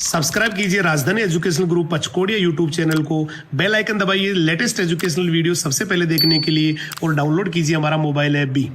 Subscribe कीजिए राजधानी educational group पचकोड़िया YouTube channel को, बेल आइकन दबाइए लेटेस्ट एजुकेशनल वीडियो सबसे पहले देखने के लिए और डाउनलोड कीजिए हमारा मोबाइल ऐप भी।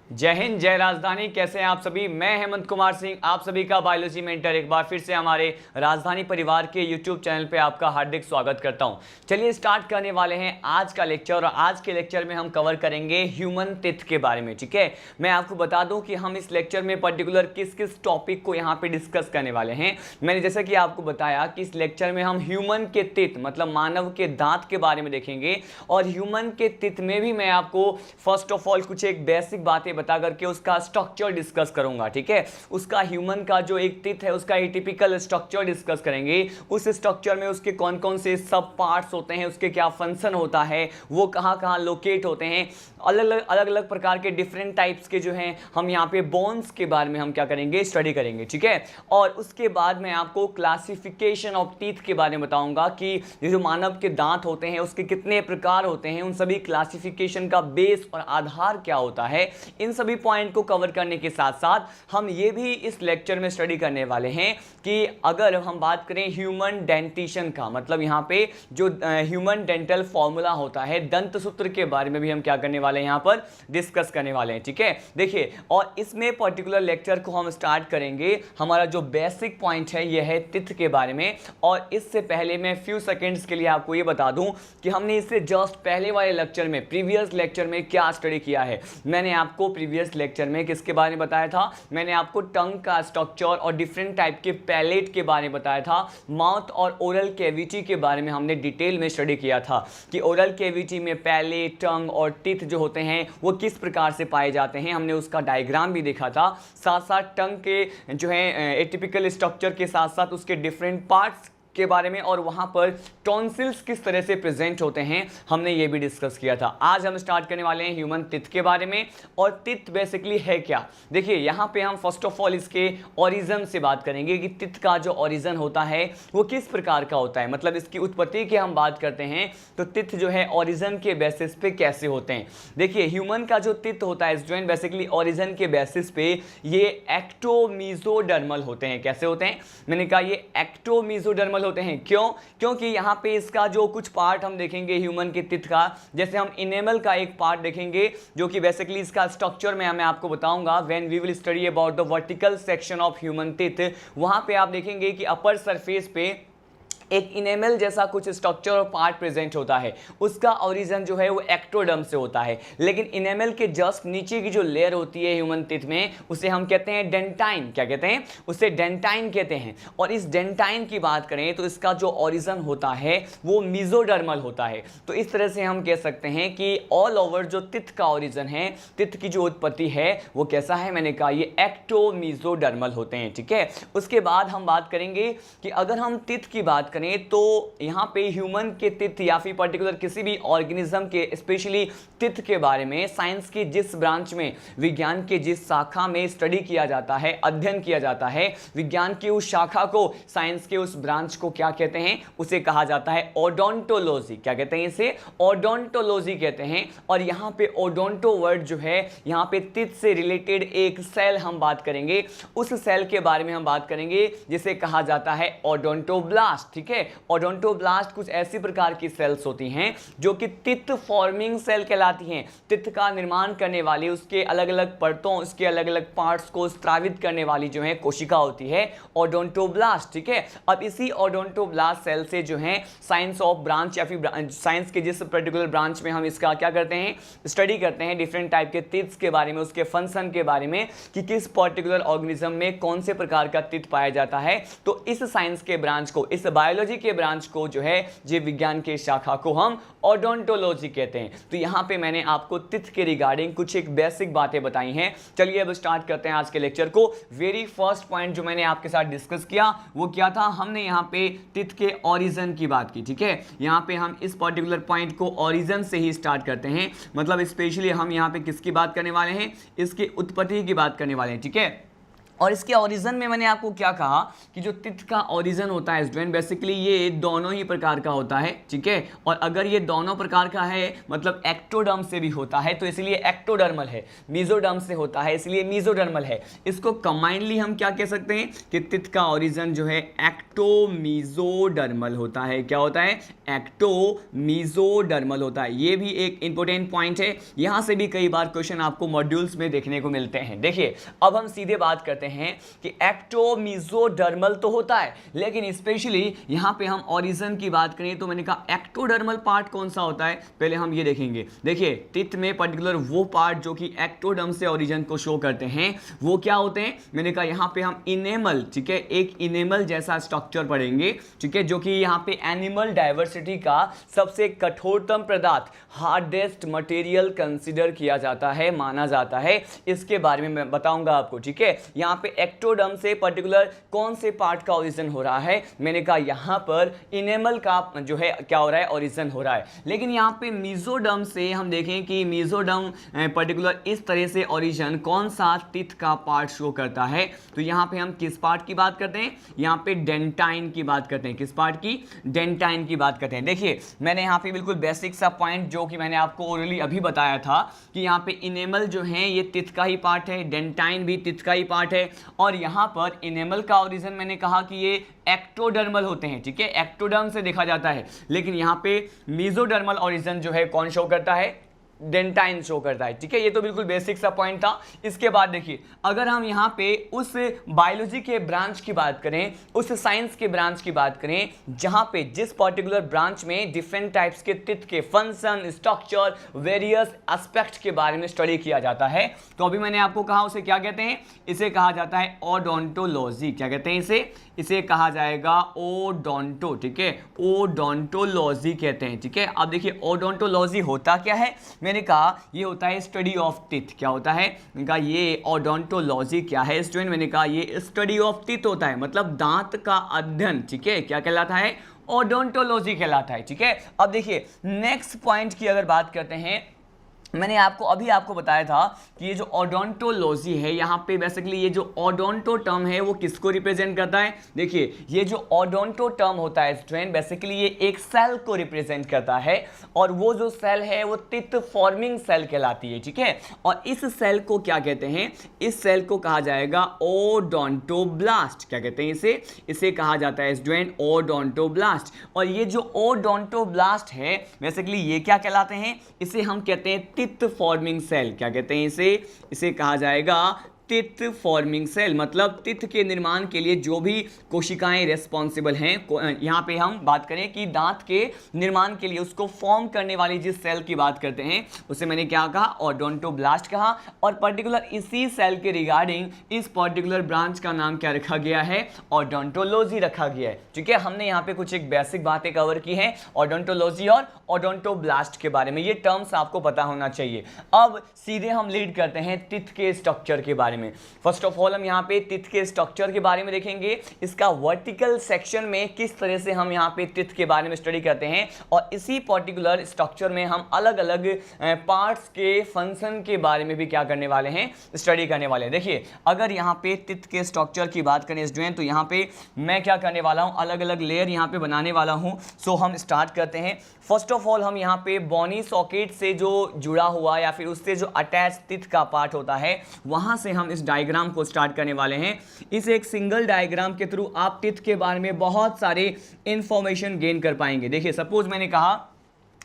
जय हिंद, जय राजधानी। कैसे हैं आप सभी? मैं हेमंत कुमार सिंह, आप सभी का बायोलॉजी मेंटर एक बार फिर से हमारे राजधानी परिवार के यूट्यूब चैनल पे आपका हार्दिक स्वागत करता हूं। चलिए स्टार्ट करने वाले हैं आज का लेक्चर और आज के लेक्चर में हम कवर करेंगे ह्यूमन टिथ के बारे में। ठीक है, मैं आपको बता दूं कि हम इस लेक्चर में पर्टिकुलर किस किस टॉपिक को यहाँ पे डिस्कस करने वाले हैं। मैंने जैसा कि आपको बताया कि इस लेक्चर में हम ह्यूमन के टिथ मतलब मानव के दांत के बारे में देखेंगे और ह्यूमन के टिथ में भी मैं आपको फर्स्ट ऑफ ऑल कुछ एक बेसिक बातें बता करके उसका स्ट्रक्चर डिस्कस करूंगा। ठीक है, उसका ह्यूमन का जो एक टिथ है उसका एटिपिकल स्ट्रक्चर डिस्कस करेंगे। उस स्ट्रक्चर में उसके कौन कौन से सब पार्ट्स होते हैं, उसके क्या फंक्शन होता है, वो कहाँ कहाँ लोकेट होते हैं, अलग अलग प्रकार के डिफरेंट टाइप्स के जो हैं हम यहाँ पे बोन्स के बारे में हम क्या करेंगे, स्टडी करेंगे। ठीक है, और उसके बाद मैं आपको क्लासिफिकेशन ऑफ टीथ के बारे में बताऊंगा कि ये जो मानव के दांत होते हैं उसके कितने प्रकार होते हैं, उन सभी क्लासिफिकेशन का बेस और आधार क्या होता है। इन सभी पॉइंट को कवर करने के साथ साथ हम ये भी इस लेक्चर में स्टडी करने वाले हैं कि अगर हम बात करें ह्यूमन डेंटिशन का मतलब यहाँ पे जो ह्यूमन डेंटल फॉर्मूला होता है, दंत सूत्र के बारे में भी हम क्या करने वाले हैं, यहाँ पर डिस्कस करने वाले हैं। ठीक है, देखिए, और इसमें पर्टिकुलर लेक्चर को हम स्टार्ट करेंगे। हमारा जो बेसिक पॉइंट है यह है टिथ के बारे में। और इससे पहले मैं फ्यू सेकेंड्स के लिए आपको ये बता दूं कि हमने इससे जस्ट पहले वाले लेक्चर में, प्रीवियस लेक्चर में क्या स्टडी किया है। मैंने आपको प्रीवियस लेक्चर में किसके बारे में बताया था? मैंने आपको टंग का स्ट्रक्चर और डिफरेंट टाइप के पैलेट के बारे में बताया था। माउथ और ओरल कैविटी के बारे में हमने डिटेल में स्टडी किया था कि ओरल कैविटी में पैलेट, टंग और टीथ जो होते हैं वो किस प्रकार से पाए जाते हैं। हमने उसका डायग्राम भी देखा था। साथ साथ टंग के जो है एटिपिकल स्ट्रक्चर के साथ साथ उसके डिफरेंट पार्ट्स के बारे में और वहां पर टॉन्सिल्स किस तरह से प्रेजेंट होते हैं हमने ये भी डिस्कस किया था। आज हम स्टार्ट करने वाले हैं ह्यूमन टिथ के बारे में। और टिथ बेसिकली है क्या? देखिए, यहाँ पे हम फर्स्ट ऑफ ऑल इसके ओरिजिन से बात करेंगे कि टिथ का जो ओरिजिन होता है वो किस प्रकार का होता है, मतलब इसकी उत्पत्ति की हम बात करते हैं तो टिथ जो है ओरिजिन के बेसिस पे कैसे होते हैं। देखिए, ह्यूमन का जो टिथ होता है स्टूडेंट, बेसिकली ओरिजिन के बेसिस पे ये एक्टोमीजोडर्मल होते हैं। कैसे होते हैं? मैंने कहा ये एक्टोमीजोडर्मल होते हैं। क्यों? क्योंकि यहां पे इसका जो कुछ पार्ट हम देखेंगे ह्यूमन के टिथ का, जैसे हम इनेमल का एक पार्ट देखेंगे जो कि बेसिकली इसका स्ट्रक्चर में मैं आपको बताऊंगा when we will study about the vertical section of human teeth. वहां पे आप देखेंगे कि अपर सरफेस पे एक इनेमल जैसा कुछ स्ट्रक्चर और पार्ट प्रेजेंट होता है। उसका ओरिजिन जो है वो एक्टोडर्म से होता है। लेकिन इनेमल के जस्ट नीचे की जो लेयर होती है ह्यूमन टिथ में उसे हम कहते हैं डेंटाइन। क्या कहते हैं? उसे डेंटाइन कहते हैं। और इस डेंटाइन की बात करें तो इसका जो ओरिजिन होता है वो मीजोडर्मल होता है। तो इस तरह से हम कह सकते हैं कि ऑल ओवर जो टिथ का ओरिजिन है, टिथ की जो उत्पत्ति है वो कैसा है? मैंने कहा ये एक्टोमीजोडर्मल होते हैं। ठीक है, उसके बाद हम बात करेंगे कि अगर हम टिथ की बात तो यहां पे ह्यूमन के टिथ या फिर पर्टिकुलर किसी भी ऑर्गेनिज्म के स्पेशली टिथ के बारे में साइंस की जिस ब्रांच में, विज्ञान के जिस शाखा में स्टडी किया जाता है, अध्ययन किया जाता है, विज्ञान की उस शाखा को, साइंस के उस ब्रांच को क्या कहते हैं? उसे कहा जाता है ओडोंटोलॉजी। क्या कहते हैं? इसे ओडोंटोलॉजी कहते हैं। और यहां पे ओडोंटो वर्ड जो है, यहां पे टिथ से रिलेटेड एक सेल हम बात करेंगे। उस सेल के बारे में हम बात करेंगे जिसे कहा जाता है ओडोंटोब्लास्ट। ठीक है, ओडोंटोब्लास्ट कुछ ऐसी प्रकार की सेल्स होती हैं जो कि टिथ फॉर्मिंग सेल कहलाती हैं। टिथ का निर्माण करने वाली, उसके अलग अलग परतों, उसके अलग अलग पार्ट्स को स्रावित करने वाली जो है कोशिका होती है ओडोंटोब्लास्ट। ठीक है, अब इसी ओडोंटोब्लास्ट सेल से जो है साइंस ऑफ ब्रांच या फिर साइंस के जिस पर्टिकुलर ब्रांच में हम इसका क्या करते हैं, स्टडी करते हैं डिफरेंट टाइप के टिथ्स के बारे में, उसके फंक्शन के बारे में कि किस पर्टिकुलर ऑर्गेनिज्म में कौन से प्रकार का टिथ पाया जाता है। तो इस साइंस के ब्रांच को, इस बायोलॉजी के ब्रांच को जो है, जीव विज्ञान के शाखा को हम ओडोंटोलॉजी कहते हैं। तो यहां पे मैंने आपको टिथ के रिगार्डिंग कुछ एक बेसिक बातें बताई हैं। चलिए अब स्टार्ट करते हैं आज के लेक्चर को। वेरी फर्स्ट पॉइंट जो मैंने आपके साथ डिस्कस किया वो क्या था? हमने यहां पे टिथ के ओरिजिन की बात की। ठीक है, यहां पे हम इस पर्टिकुलर पॉइंट को ओरिजिन से ही स्टार्ट करते हैं। मतलब स्पेशली हम यहां पे किसकी बात करने वाले हैं? इसकी उत्पत्ति की बात करने वाले हैं। ठीक है, और इसके ओरिजिन में मैंने आपको क्या कहा कि जो तित का ओरिजिन होता है स्टूडेंट बेसिकली ये दोनों ही प्रकार का होता है, ठीक है। और अगर ये दोनों प्रकार का है मतलब एक्टोडर्म से भी होता है तो इसलिए एक्टोडर्मल है, मीजोडर्म से होता है इसलिए मीजोडर्मल है। इसको कंबाइंडली हम क्या कह सकते हैं कि तित का ओरिजिन जो है एक्टोमीजोडर्मल होता है। क्या होता है? एक्टोमीजोडर्मल होता है। ये भी एक इंपॉर्टेंट पॉइंट है, यहां से भी कई बार क्वेश्चन आपको मॉड्यूल्स में देखने को मिलते हैं। देखिए अब हम सीधे बात करते हैं कि एक्टोमीजोडर्मल तो होता है लेकिन स्पेशली यहां पे हम ओरिजिन की बात करें तो मैंने कहा एक्टोडर्मल पार्ट कौन सा होता है, पहले हम ये देखेंगे। देखिए तित में पर्टिकुलर वो पार्ट जो कि एक्टोडर्म से ओरिजिन को शो करते हैं वो क्या होते हैं, मैंने कहा यहां पे हम इनेमल, ठीक है, एक इनेमल जैसा स्ट्रक्चर पढ़ेंगे, ठीक है, जो कि यहां पे एनिमल डायवर्सिटी का सबसे कठोरतम पदार्थ हार्डेस्ट मटेरियल कंसीडर किया जाता है, माना जाता है। इसके बारे में मैं बताऊंगा आपको, ठीक है। यहां पे एक्टोडर्म से पर्टिकुलर कौन से पार्ट का ओरिजिन हो रहा है, मैंने कहा यहां पर इनेमल का जो है क्या हो रहा है, ओरिजिन हो रहा है। लेकिन यहां पे मीजोडर्म से हम देखें कि मीजोडर्म पर्टिकुलर इस तरह से ओरिजिन कौन सा तित का पार्ट शो करता है, तो यहां पे हम किस पार्ट की बात करते हैं, यहां पे डेंटाइन की बात करते हैं। किस पार्ट की? डेंटाइन की बात करते हैं। देखिए मैंने यहां पे बिल्कुल बेसिक सा पॉइंट जो कि मैंने आपको ओरली अभी बताया था कि यहां पे इनेमल जो है ये तित का ही पार्ट है, डेंटाइन भी तित का ही पार्ट है। और यहां पर इनेमल का ओरिजिन मैंने कहा कि ये एक्टोडर्मल होते हैं, ठीक है, एक्टोडर्म से देखा जाता है। लेकिन यहां पे मीजोडर्मल ओरिजिन जो है कौन शो करता है, डेंटाइन शो करता है, ठीक है। ये तो बिल्कुल बेसिक सा पॉइंट था। इसके बाद देखिए अगर हम यहाँ पे उस बायोलॉजी के ब्रांच की बात करें, उस साइंस के ब्रांच की बात करें जहाँ पे जिस पर्टिकुलर ब्रांच में डिफरेंट टाइप्स के तित के फंक्शन, स्ट्रक्चर, वेरियस एस्पेक्ट के बारे में स्टडी किया जाता है, तो अभी मैंने आपको कहा उसे क्या कहते हैं, इसे कहा जाता है ओडोंटोलॉजी। क्या कहते हैं इसे कहा जाएगा ओडोंटो, ठीक है, ओडोंटोलॉजी कहते हैं, ठीक है। अब देखिए ओडोंटोलॉजी होता क्या है, मैंने कहा ये होता है स्टडी ऑफ टीथ। क्या होता है? मैंने कहा ये ओडोंटोलॉजी क्या है स्टूडेंट, मैंने कहा ये स्टडी ऑफ टीथ होता है, मतलब दांत का अध्ययन, ठीक है। क्या कहलाता है? ओडोंटोलॉजी कहलाता है, ठीक है। अब देखिए नेक्स्ट पॉइंट की अगर बात करते हैं, मैंने आपको बताया था कि ये जो ओडोंटोलॉजी है यहाँ पे बेसिकली ये जो ओडोंटो टर्म है वो किसको रिप्रेजेंट करता है। देखिए ये जो ओडोंटो टर्म होता है स्टूडेंट बेसिकली ये एक सेल को रिप्रेजेंट करता है और वो जो सेल है वो टिथ फॉर्मिंग सेल कहलाती है, ठीक है। और इस सेल को क्या कहते हैं, इस सेल को कहा जाएगा ओडोंटोब्लास्ट। क्या कहते हैं इसे कहा जाता है स्टूडेंट ओडोंटोब्लास्ट। और ये जो ओडोंटोब्लास्ट है बेसिकली ये क्या कहलाते हैं, इसे हम कहते हैं टिथ फॉर्मिंग सेल। क्या कहते हैं इसे कहा जाएगा टिथ फॉर्मिंग सेल। मतलब टिथ के निर्माण के लिए जो भी कोशिकाएं रेस्पॉन्सिबल हैं, यहाँ पे हम बात करें कि दांत के निर्माण के लिए उसको फॉर्म करने वाली जिस सेल की बात करते हैं उसे मैंने क्या कहा, ओडोंटोब्लास्ट कहा। और पर्टिकुलर इसी सेल के रिगार्डिंग इस पर्टिकुलर ब्रांच का नाम क्या रखा गया है, ओडोंटोलॉजी रखा गया है, ठीक है। हमने यहाँ पे कुछ एक बेसिक बातें कवर की हैं ओडोंटोलॉजी और ओडोंटोब्लास्ट के बारे में, ये टर्म्स आपको पता होना चाहिए। अब सीधे हम लीड करते हैं टिथ के स्ट्रक्चर के बारे में। फर्स्ट ऑफ ऑल हम यहाँ पे टिथ के स्ट्रक्चर के बारे में देखेंगे, इसका वर्टिकल सेक्शन में किस तरह से हम यहाँ पे टिथ के बारे में स्टडी करते हैं और इसी पर्टिकुलर स्ट्रक्चर में हम अलग अलग पार्ट्स के फंक्शन के बारे में भी क्या करने वाले हैं, स्टडी करने वाले हैं। देखिए अगर यहाँ पे टिथ के स्ट्रक्चर की बात करें स्टूडेंट तो यहाँ पे मैं क्या करने वाला हूँ, अलग अलग लेयर यहाँ पे बनाने वाला हूँ। सो हम स्टार्ट करते हैं। फर्स्ट ऑफ ऑल हम यहाँ पे बोनी सॉकेट से जो जुड़ा हुआ या फिर उससे जो अटैच टिथ का पार्ट होता है वहां से हम इस डायग्राम को स्टार्ट करने वाले हैं। इस एक सिंगल डायग्राम के थ्रू आप टिथ के बारे में बहुत सारे इंफॉर्मेशन गेन कर पाएंगे। देखिए सपोज मैंने कहा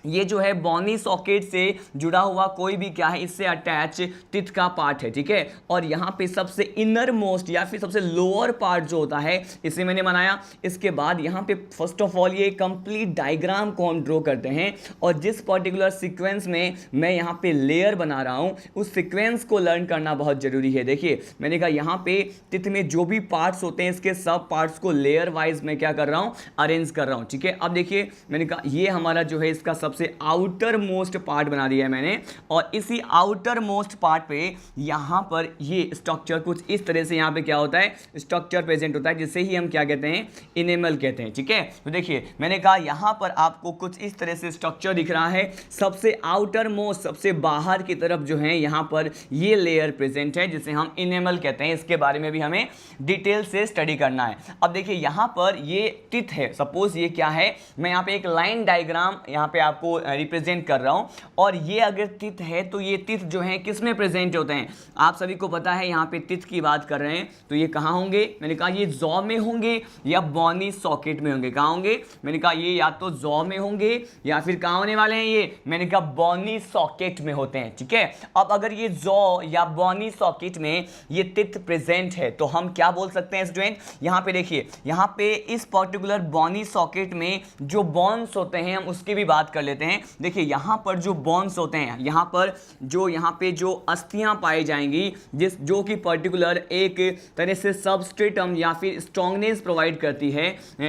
ये जो है बोनी सॉकेट से जुड़ा हुआ कोई भी क्या है, इससे अटैच टिथ का पार्ट है, ठीक है। और यहाँ पे सबसे इनर मोस्ट या फिर सबसे लोअर पार्ट जो होता है इसे मैंने बनाया। इसके बाद यहाँ पे फर्स्ट ऑफ ऑल ये कंप्लीट डायग्राम को हम ड्रॉ करते हैं और जिस पर्टिकुलर सीक्वेंस में मैं यहाँ पे लेयर बना रहा हूँ उस सीक्वेंस को लर्न करना बहुत जरूरी है। देखिए मैंने कहा यहाँ पे टिथ में जो भी पार्ट्स होते हैं इसके सब पार्ट्स को लेयर वाइज मैं क्या कर रहा हूँ, अरेंज कर रहा हूँ, ठीक है। अब देखिए मैंने कहा ये हमारा जो है इसका सबसे आउटर मोस्ट पार्ट बना दिया है मैंने, और इसी आउटर मोस्ट पार्ट पे यहाँ पर ये स्ट्रक्चर कुछ इस तरह से यहाँ पे क्या होता है, स्ट्रक्चर प्रेजेंट होता है, जिसे ही हम क्या कहते हैं, इनेमल कहते हैं। ठीक है, तो देखिए मैंने कहा यहाँ पर आपको कुछ इस तरह से स्ट्रक्चर दिख रहा है, सबसे आउटर मोस्ट, सबसे बाहर की तरफ जो है यहाँ पर ये लेयर प्रेजेंट है जिसे हम इनेमल कहते हैं। इसके बारे में भी हमें डिटेल से स्टडी करना है। अब देखिए यहाँ पर ये टिथ है, सपोज ये क्या है, मैं यहाँ पे एक लाइन डायग्राम यहाँ पे आपको रिप्रेजेंट कर रहा हूँ, और ये अगर टिथ है तो ये टिथ जो है किस में प्रेजेंट होते हैं, आप सभी को पता है यहाँ पे टिथ की बात कर रहे हैं तो ये कहाँ होंगे, मैंने कहा ये जॉ में होंगे या बॉनी सॉकेट में होंगे। कहाँ होंगे, मैंने कहा ये या तो जॉ में होंगे या फिर कहाँ होने वाले हैं, ये मैंने कहा बॉनी सॉकेट में होते हैं। ठीक है, अब अगर ये जॉ या बॉनी सॉकेट में ये टिथ प्रेजेंट है तो हम क्या बोल सकते हैं स्टूडेंट, यहाँ पे देखिए, यहाँ पे इस पर्टिकुलर बॉनी सॉकेट में जो बॉन्स होते हैं हम उसकी भी बात कर लेते हैं। देखिए यहाँ पर जो बॉन्स होते हैं, यहाँ पे जो अस्थियां पाई जाएंगी जो कि पर्टिकुलर एक तरह से सबस्ट्रेटम या फिर स्ट्रॉन्गनेस प्रोवाइड करती है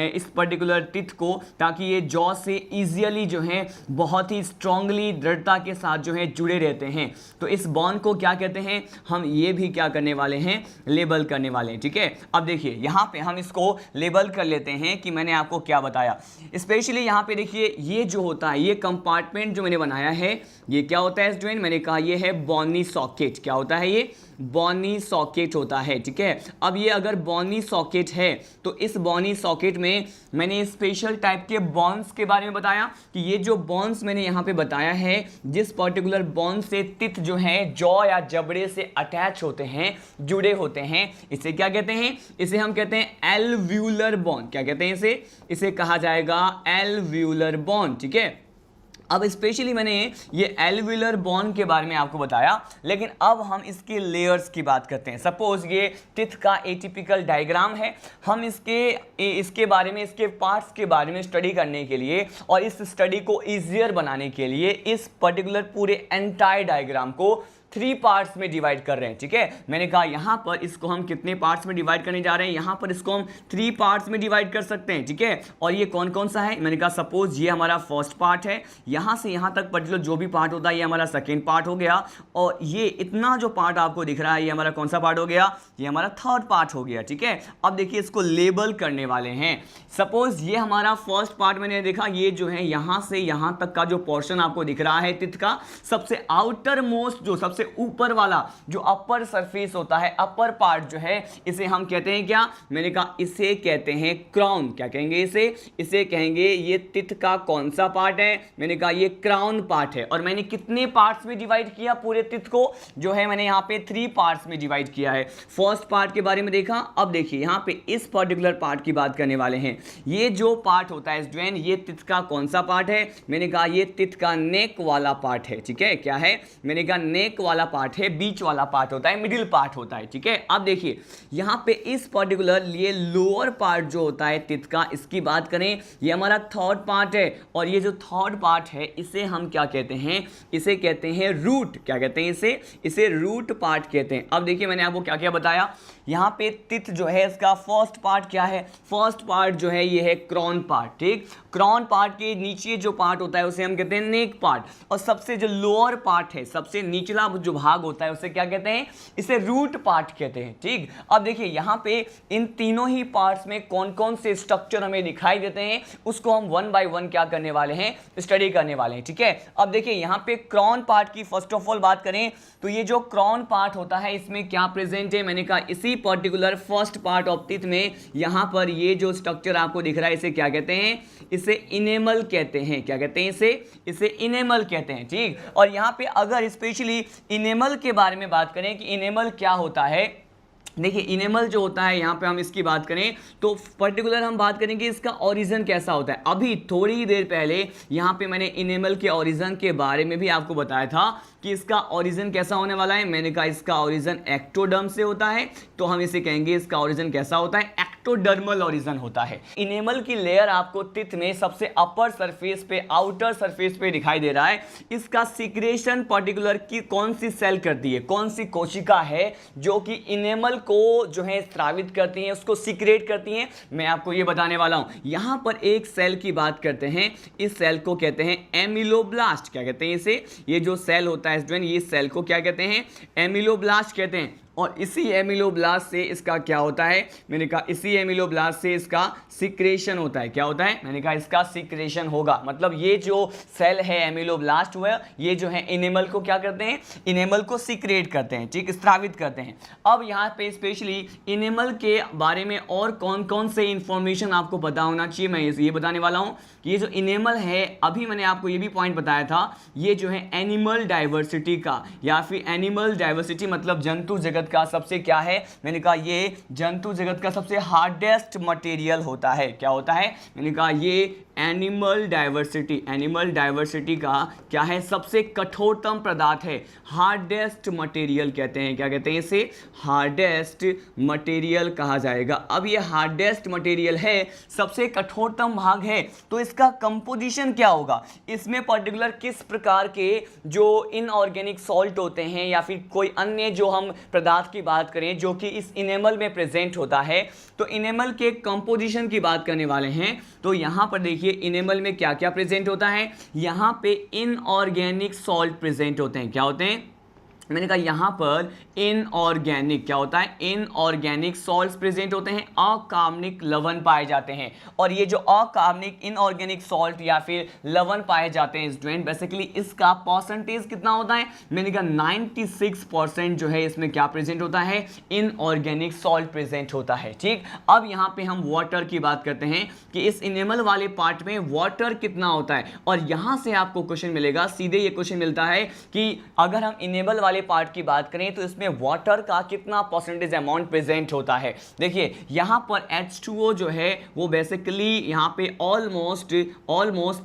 इस पर्टिकुलर टिथ को, ताकि ये जॉ से इजीली जो है बहुत ही स्ट्रांगली दृढ़ता के साथ जो है जुड़े रहते हैं। तो इस बॉन्ड को क्या कहते हैं, हम ये भी क्या करने वाले हैं, लेबल करने वाले हैं। ठीक है, अब देखिए यहाँ पे हम इसको लेबल कर लेते हैं कि मैंने आपको क्या बताया। स्पेशली यहाँ पे देखिए ये जो होता है, ये कंपार्टमेंट जो मैंने बनाया है ये क्या होता है स्टूडेंट, मैंने कहा ये है बॉनी सॉकेट। क्या होता है, ये बॉनी सॉकेट होता है। ठीक है, अब ये अगर बॉनी सॉकेट है तो इस बॉनी सॉकेट में मैंने स्पेशल टाइप के बॉन्ड्स के बारे में बताया कि ये जो बॉन्ड्स मैंने यहाँ पे बताया है, जिस पर्टिकुलर बॉन्ड से टिथ जो है जॉ या जबड़े से अटैच होते हैं, जुड़े होते हैं, इसे क्या कहते हैं, इसे हम कहते हैं एल्व्यूलर बॉन्ड। क्या कहते हैं इसे कहा जाएगा एल्व्यूलर बॉन्ड। ठीक है, अब स्पेशली मैंने ये एल्व्यूलर बॉन्ड के बारे में आपको बताया, लेकिन अब हम इसके लेयर्स की बात करते हैं। सपोज ये टिथ का एटिपिकल डायग्राम है, हम इसके बारे में, इसके पार्ट्स के बारे में स्टडी करने के लिए और इस स्टडी को ईजियर बनाने के लिए इस पर्टिकुलर पूरे एंटायर डायग्राम को 3 पार्ट्स में डिवाइड कर रहे हैं। ठीक है, मैंने कहा यहाँ पर इसको हम कितने पार्ट्स में डिवाइड करने जा रहे हैं, यहाँ पर इसको हम 3 पार्ट्स में डिवाइड कर सकते हैं। ठीक है, और ये कौन कौन सा है, मैंने कहा सपोज ये हमारा फर्स्ट पार्ट है, यहाँ से यहाँ तक पर्टिकुलर जो भी पार्ट होता है ये हमारा सेकेंड पार्ट हो गया, और ये इतना जो पार्ट आपको दिख रहा है ये हमारा कौन सा पार्ट हो गया, ये हमारा थर्ड पार्ट हो गया। ठीक है, अब देखिए इसको लेबल करने वाले हैं। सपोज ये हमारा फर्स्ट पार्ट मैंने देखा, ये जो है यहाँ से यहाँ तक का जो पोर्शन आपको दिख रहा है टिथ का, सबसे आउटर मोस्ट जो सबसे ऊपर वाला जो अपर सरफेस होता है, अपर पार्ट जो है, इसे हम कहते हैं क्या, मैंने कहा इसे कहते हैं क्राउन। क्या कहेंगे इसे कहेंगे, ये टिथ का कौन सा पार्ट है, मैंने कहा ये क्राउन पार्ट है। और मैंने कितने पार्ट्स में डिवाइड किया पूरे टिथ को, जो है मैंने यहाँ पे 3 पार्ट्स में डिवाइड किया है। फर्स्ट पार्ट के बारे में देखा, अब देखिए यहाँ पे इस पर्टिकुलर पार्ट की बात करने वाले हैं। ये जो पार्ट होता है स्टूडेंट, ये टिथ का कौन सा पार्ट है, मैंने कहा ये टिथ का नेक वाला पार्ट है। ठीक है, क्या है, मैंने कहा नेक वाला पार्ट है, बीच वाला पार्ट होता है, मिडिल पार्ट होता है। ठीक है, अब देखिए यहाँ पे इस पर्टिकुलर ये लोअर पार्ट जो होता है टिथ का, इसकी बात करें, ये हमारा थर्ड पार्ट है, और ये जो थर्ड पार्ट है इसे हम क्या कहते हैं, इसे कहते हैं रूट। क्या कहते हैं इसे रूट पार्ट कहते हैं। अब देखिए मैंने आपको क्या क्या बताया, यहाँ पे टिथ जो है इसका फर्स्ट पार्ट क्या है, फर्स्ट पार्ट जो है ये है क्रॉन पार्ट। ठीक, क्रॉन पार्ट के नीचे जो पार्ट होता है उसे हम कहते हैं नेक पार्ट, और सबसे जो लोअर पार्ट है, सबसे निचला जो भाग होता है उसे क्या कहते हैं, इसे रूट पार्ट कहते हैं। ठीक, अब देखिए यहाँ पे इन तीनों ही पार्ट्स में कौन कौन से स्ट्रक्चर हमें दिखाई देते हैं, उसको हम 1 बाय 1 क्या करने वाले हैं, स्टडी करने वाले हैं। ठीक है, अब देखिए यहाँ पे क्रॉन पार्ट की फर्स्ट ऑफ ऑल बात करें तो ये जो क्रॉन पार्ट होता है इसमें क्या प्रेजेंट है, मैंने कहा इसी particular first part of teeth में यहाँ पर ये जो स्ट्रक्चर आपको दिख रहा है इसे क्या कहते हैं, इसे इनेमल कहते हैं। क्या कहते हैं इसे इनेमल कहते हैं। ठीक, और यहाँ पे अगर स्पेशली इनेमल के बारे में बात करें कि इनेमल क्या होता है, देखिए इनेमल जो होता है यहाँ पे हम इसकी बात करें तो पर्टिकुलर हम बात करेंगे इसका ओरिजिन कैसा होता है। अभी थोड़ी ही देर पहले यहाँ पे मैंने इनेमल के ओरिजिन के बारे में भी आपको बताया था कि इसका ओरिजिन कैसा होने वाला है। मैंने कहा इसका ओरिजिन एक्टोडर्म से होता है, तो हम इसे कहेंगे इसका ओरिजिन कैसा होता है, एक्टोडर्मल ओरिजिन होता है। इनेमल की लेयर आपको टिथ में सबसे अपर सरफेस पे, आउटर सरफेस पे दिखाई दे रहा है। इसका सिक्रेशन पर्टिकुलर की कौन सी सेल करती है, कौन सी कोशिका है जो कि इनेमल को जो है स्रावित करती हैं, उसको सीक्रेट करती हैं, मैं आपको ये बताने वाला हूं। यहां पर एक सेल की बात करते हैं, इस सेल को कहते हैं एमिलोब्लास्ट। क्या कहते हैं इसे? ये जो सेल होता है स्टूडेंट, ये सेल को क्या कहते हैं? एमिलोब्लास्ट कहते हैं। और इसी एमिलोब्लास्ट से इसका क्या होता है? मैंने कहा इसी एमिलोब्लास्ट से इसका सिक्रेशन होता है। क्या होता है? मैंने कहा इसका सिक्रेशन होगा। मतलब ये जो सेल है एमिलोब्लास्ट हुआ, ये जो है इनेमल को क्या करते हैं? इनेमल को सिक्रेट करते हैं, ठीक, स्रावित करते हैं। अब यहाँ पे स्पेशली इनेमल के बारे में और कौन कौन से इंफॉर्मेशन आपको पता होना चाहिए, मैं ये बताने वाला हूँ। ये जो इनेमल है, अभी मैंने आपको ये भी पॉइंट बताया था, ये जो है एनिमल डाइवर्सिटी का, या फिर एनिमल डाइवर्सिटी मतलब जंतु जगत का सबसे क्या है? मैंने कहा ये जंतु जगत का सबसे हार्डेस्ट मटेरियल होता है। क्या होता है? मैंने कहा ये एनिमल डाइवर्सिटी का क्या है? सबसे कठोरतम पदार्थ है, हार्डेस्ट मटेरियल कहते हैं। क्या कहते हैं इसे? हार्डेस्ट मटेरियल कहा जाएगा। अब ये हार्डेस्ट मटेरियल है, सबसे कठोरतम भाग है, तो इसका कंपोजिशन क्या होगा? इसमें पर्टिकुलर किस प्रकार के जो इनऑर्गेनिक सॉल्ट होते हैं या फिर कोई अन्य जो हम पदार्थ की बात करें जो कि इस इनेमल में प्रेजेंट होता है, तो इनेमल के कंपोजिशन की बात करने वाले हैं। तो यहां पर देखिए इनेमल में क्या क्या प्रेजेंट होता है। यहां पे इनऑर्गेनिक सॉल्ट प्रेजेंट होते हैं। क्या होते हैं? मैंने कहा यहां पर इनऑर्गेनिक क्या होता है? इनऑर्गेनिक सॉल्ट्स प्रेजेंट होते हैं, अकार्बनिक लवण पाए जाते हैं। और ये जो अकार्बनिक इनऑर्गेनिक सॉल्ट या फिर लवण पाए जाते हैं स्टूडेंट, बेसिकली इसका परसेंटेज कितना होता है? मैंने कहा 96% जो है इसमें क्या प्रेजेंट होता है? इनऑर्गेनिक सॉल्ट प्रेजेंट होता है। ठीक, अब यहां पे हम वाटर की बात करते हैं कि इस इनेमल वाले पार्ट में वाटर कितना होता है। और यहां से आपको क्वेश्चन मिलेगा, सीधे ये क्वेश्चन मिलता है कि अगर हम इनेमल वाले पार्ट की बात करें तो इसमें वाटर का कितना परसेंटेज अमाउंट प्रेजेंट होता है। देखिए यहां पर H2O जो है वो बेसिकली यहां पे ऑलमोस्ट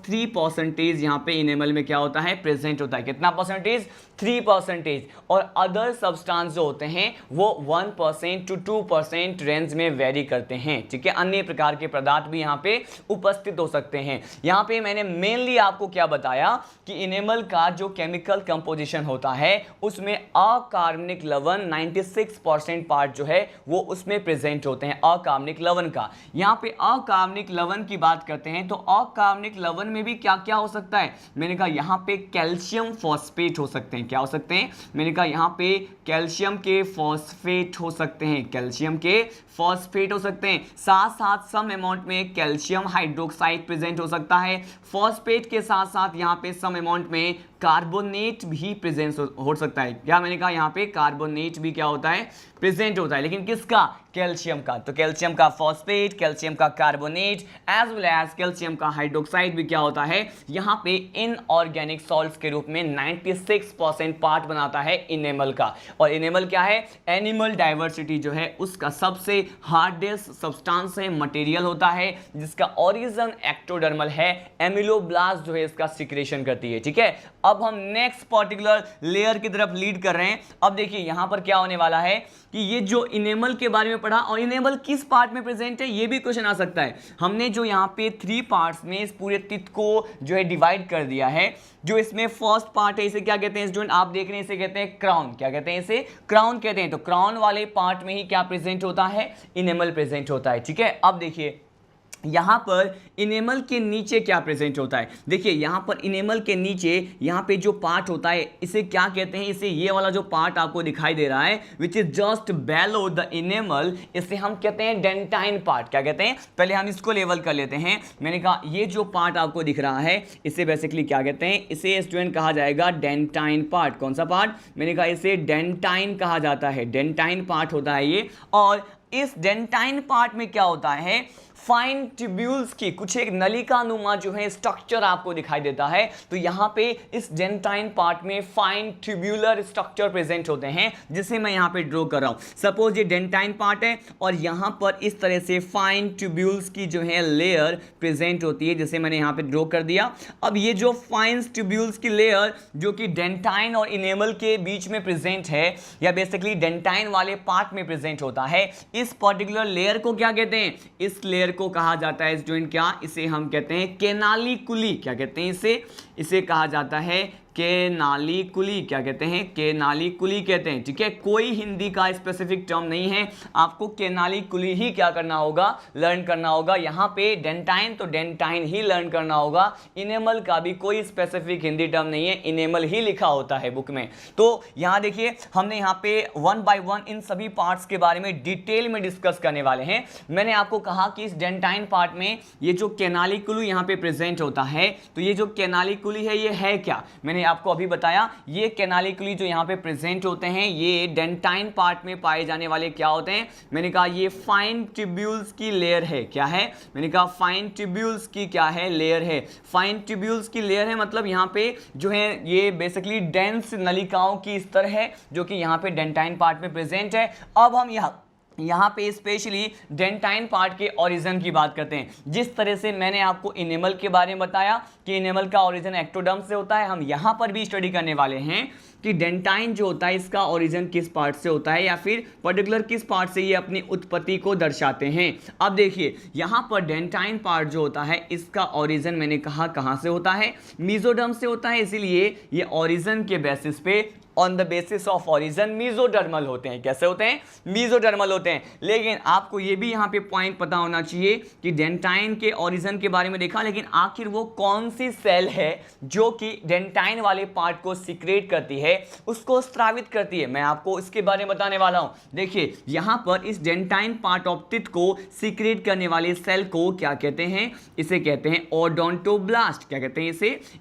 3% यहां पे इनेमल में क्या होता है? प्रेजेंट होता है। कितना परसेंटेज? 3%। और अदर सब्सटेंस जो होते हैं वो 1% to 2% रेंज में वेरी करते हैं। ठीक है, अन्य प्रकार के पदार्थ भी यहाँ पे उपस्थित हो सकते हैं। यहाँ पे मैंने मेनली आपको क्या बताया कि इनेमल का जो केमिकल कंपोजिशन होता है उसमें अकार्बनिक लवण 96% पार्ट जो है वो उसमें प्रेजेंट होते हैं, अकार्बनिक लवण का। यहाँ पे अकार्बनिक लवण की बात करते हैं तो अकार्बनिक लवण में भी क्या क्या हो सकता है? मैंने कहा यहाँ पे कैल्शियम फॉस्फेट हो सकते हैं। क्या हो सकते हैं? मैंने कहा यहाँ पे कैल्शियम के फॉस्फेट हो सकते हैं, कैल्शियम के फॉस्फेट हो सकते हैं। साथ साथ सम अमाउंट में कैल्शियम हाइड्रोक्साइड प्रेजेंट हो सकता है। फॉस्फेट के साथ साथ यहाँ पे सम अमाउंट में कार्बोनेट भी प्रेजेंट हो सकता है। क्या मैंने कहा यहाँ पे कार्बोनेट भी क्या होता है? प्रेजेंट होता है। लेकिन किसका? कैल्शियम का। तो कैल्शियम का फॉस्फेट, कैल्शियम का carbonate as well as calcium का हाइड्रोक्साइड भी क्या होता है? यहाँ पे इनऑर्गेनिक सॉल्ट्स के रूप में 96% पार्ट बनाता है इनेमल का। और इनेमल क्या है? एनिमल डाइवर्सिटी जो है उसका सबसे हार्डेस्ट सब्सटेंस है, मटेरियल होता है, जिसका ओरिजिन एक्टोडर्मल है। एमिलोब्लास्ट जो है इसका सिक्रेशन करती है। ठीक है, अब हम नेक्स्ट पर्टिकुलर लेयर की तरफ लीड कर रहे हैं। अब देखिए यहां पर क्या होने वाला है कि ये जो इनेमल के बारे में पढ़ा और इनेमल किस पार्ट में प्रेजेंट है ये भी क्वेश्चन आ सकता है। हमने जो यहाँ पे 3 पार्ट्स में इस पूरे तित को जो है डिवाइड कर दिया है। जो इसमें फर्स्ट पार्ट है इसे क्या कहते हैं स्टूडेंट? आप देख रहे हैं इसे कहते हैं क्राउन। क्या कहते हैं इसे? क्राउन कहते हैं। तो क्राउन वाले पार्ट में ही क्या प्रेजेंट होता है? इनेमल प्रेजेंट होता है। ठीक है, अब देखिए यहाँ पर इनेमल के नीचे क्या प्रेजेंट होता है। देखिए यहाँ पर इनेमल के नीचे यहाँ पे जो पार्ट होता है इसे क्या कहते हैं? इसे ये वाला जो पार्ट आपको दिखाई दे रहा है which is just bellow the enamel, इसे हम कहते हैं डेंटाइन पार्ट। क्या कहते हैं? पहले हम इसको लेवल कर लेते हैं। मैंने कहा ये जो पार्ट आपको दिख रहा है इसे बेसिकली क्या कहते हैं? इसे स्टूडेंट कहा जाएगा डेंटाइन पार्ट। कौन सा पार्ट? मैंने कहा इसे डेंटाइन कहा जाता है। डेंटाइन पार्ट होता है ये। और इस डेंटाइन पार्ट में क्या होता है? फाइन ट्यूब्यूल्स की कुछ एक नलिकानुमा जो है स्ट्रक्चर आपको दिखाई देता है। तो यहाँ पे इस डेंटाइन पार्ट में फाइन ट्यूब्यूलर स्ट्रक्चर प्रेजेंट होते हैं, जिसे मैं यहाँ पे ड्रॉ कर रहा हूँ। सपोज ये डेंटाइन पार्ट है और यहाँ पर इस तरह से फाइन ट्यूब्यूल्स की जो है लेयर प्रेजेंट होती है, जिसे मैंने यहाँ पे ड्रॉ कर दिया। अब ये जो फाइन ट्यूब्यूल्स की लेयर जो कि डेंटाइन और इनेमल के बीच में प्रेजेंट है या बेसिकली डेंटाइन वाले पार्ट में प्रेजेंट होता है, इस पर्टिकुलर लेयर को क्या कहते हैं? इस लेयर को कहा जाता है स्टूडेंट क्या? इसे हम कहते हैं केनालिकुली। क्या कहते हैं इसे? इसे कहा जाता है केनालिकुली, क्या कहते हैं, केनालिकुली कहते हैं, ठीक है। कोई हिंदी का स्पेसिफिक टर्म नहीं है, आपको केनालिकुली ही क्या करना होगा, लर्न करना होगा। यहाँ पे डेंटाइन तो डेंटाइन ही लर्न करना होगा। इनेमल का भी कोई स्पेसिफिक हिंदी टर्म नहीं है, इनेमल ही लिखा होता है बुक में। तो यहाँ देखिए हमने यहाँ पे 1 बाय 1 इन सभी पार्ट्स के बारे में डिटेल में डिस्कस करने वाले हैं। मैंने आपको कहा कि इस डेंटाइन पार्ट में ये जो केनालिकुली यहाँ पे प्रेजेंट होता है, तो ये जो केनालिकुली है ये है क्या, मैंने आपको अभी बताया। ये केनालिकुली जो यहाँ पे प्रेजेंट होते हैं ये डेंटाइन पार्ट में पाए जाने वाले क्या होते हैं, मैंने कहा ये फाइन ट्यूब्यूल्स की लेयर है। क्या है, मैंने कहा फाइन ट्यूब्यूल्स की क्या है, लेयर है। फाइन ट्यूब्यूल्स की लेयर है, मतलब यहाँ पे जो है ये बेसिकली डेंस नलिकाओं की स्तर है जो कि यहाँ पे डेंटाइन पार्ट में प्रेजेंट है। अब हम यहाँ पे स्पेशली डेंटाइन पार्ट के ओरिजिन की बात करते हैं। जिस तरह से मैंने आपको इनेमल के बारे में बताया कि इनेमल का ओरिजिन एक्टोडर्म से होता है, हम यहाँ पर भी स्टडी करने वाले हैं कि डेंटाइन जो होता है इसका ओरिजिन किस पार्ट से होता है या फिर पर्टिकुलर किस पार्ट से ये अपनी उत्पत्ति को दर्शाते हैं। अब देखिए यहाँ पर डेंटाइन पार्ट जो होता है इसका ओरिजिन मैंने कहा कहाँ से होता है, मीजोडर्म से होता है, इसीलिए ये ओरिजिन के बेसिस पे on the basis of origin mesodermal होते हैं। कैसे होते हैं, मीजोडर्मल होते हैं। लेकिन आपको ये भी यहाँ पे पॉइंट पता होना चाहिए कि डेंटाइन के ओरिजिन के बारे में देखा, लेकिन आखिर वो कौन सी सेल है जो कि डेंटाइन वाले पार्ट को सीक्रेट करती है, उसको स्रावित करती है, मैं आपको इसके बारे में बताने वाला हूँ। देखिए यहाँ पर इस डेंटाइन पार्ट ऑफ टिथ को सीक्रेट करने वाले सेल को क्या कहते हैं, इसे कहते हैं ओडोंटोब्लास्ट। क्या कहते हैं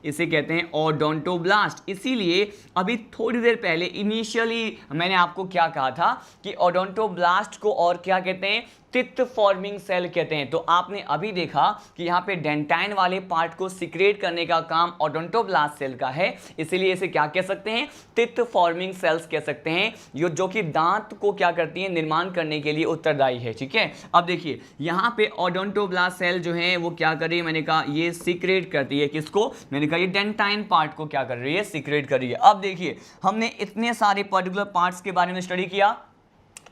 इसे कहते हैं ओडोंटोब्लास्ट। इसीलिए अभी थोड़ी देर पहले इनिशियली मैंने आपको क्या कहा था कि ओडोंटोब्लास्ट को और क्या कहते हैं, टिथ फॉर्मिंग सेल कहते हैं। तो आपने अभी देखा कि यहाँ पे डेंटाइन वाले पार्ट को सीक्रेट करने का काम ओडोंटोब्लास्ट सेल का है, इसीलिए इसे क्या कह सकते हैं, टिथ फॉर्मिंग सेल्स कह सकते हैं, जो कि दांत को क्या करती है, निर्माण करने के लिए उत्तरदायी है। ठीक है, अब देखिए यहाँ पे ओडोंटोब्लास्ट सेल जो है वो क्या कर रही है, मैंने कहा ये सीक्रेट करती है किसको, मैंने कहा ये डेंटाइन पार्ट को क्या कर रही है, सीक्रेट कर रही है। अब देखिए हमने इतने सारे पर्टिकुलर पार्ट्स के बारे में स्टडी किया,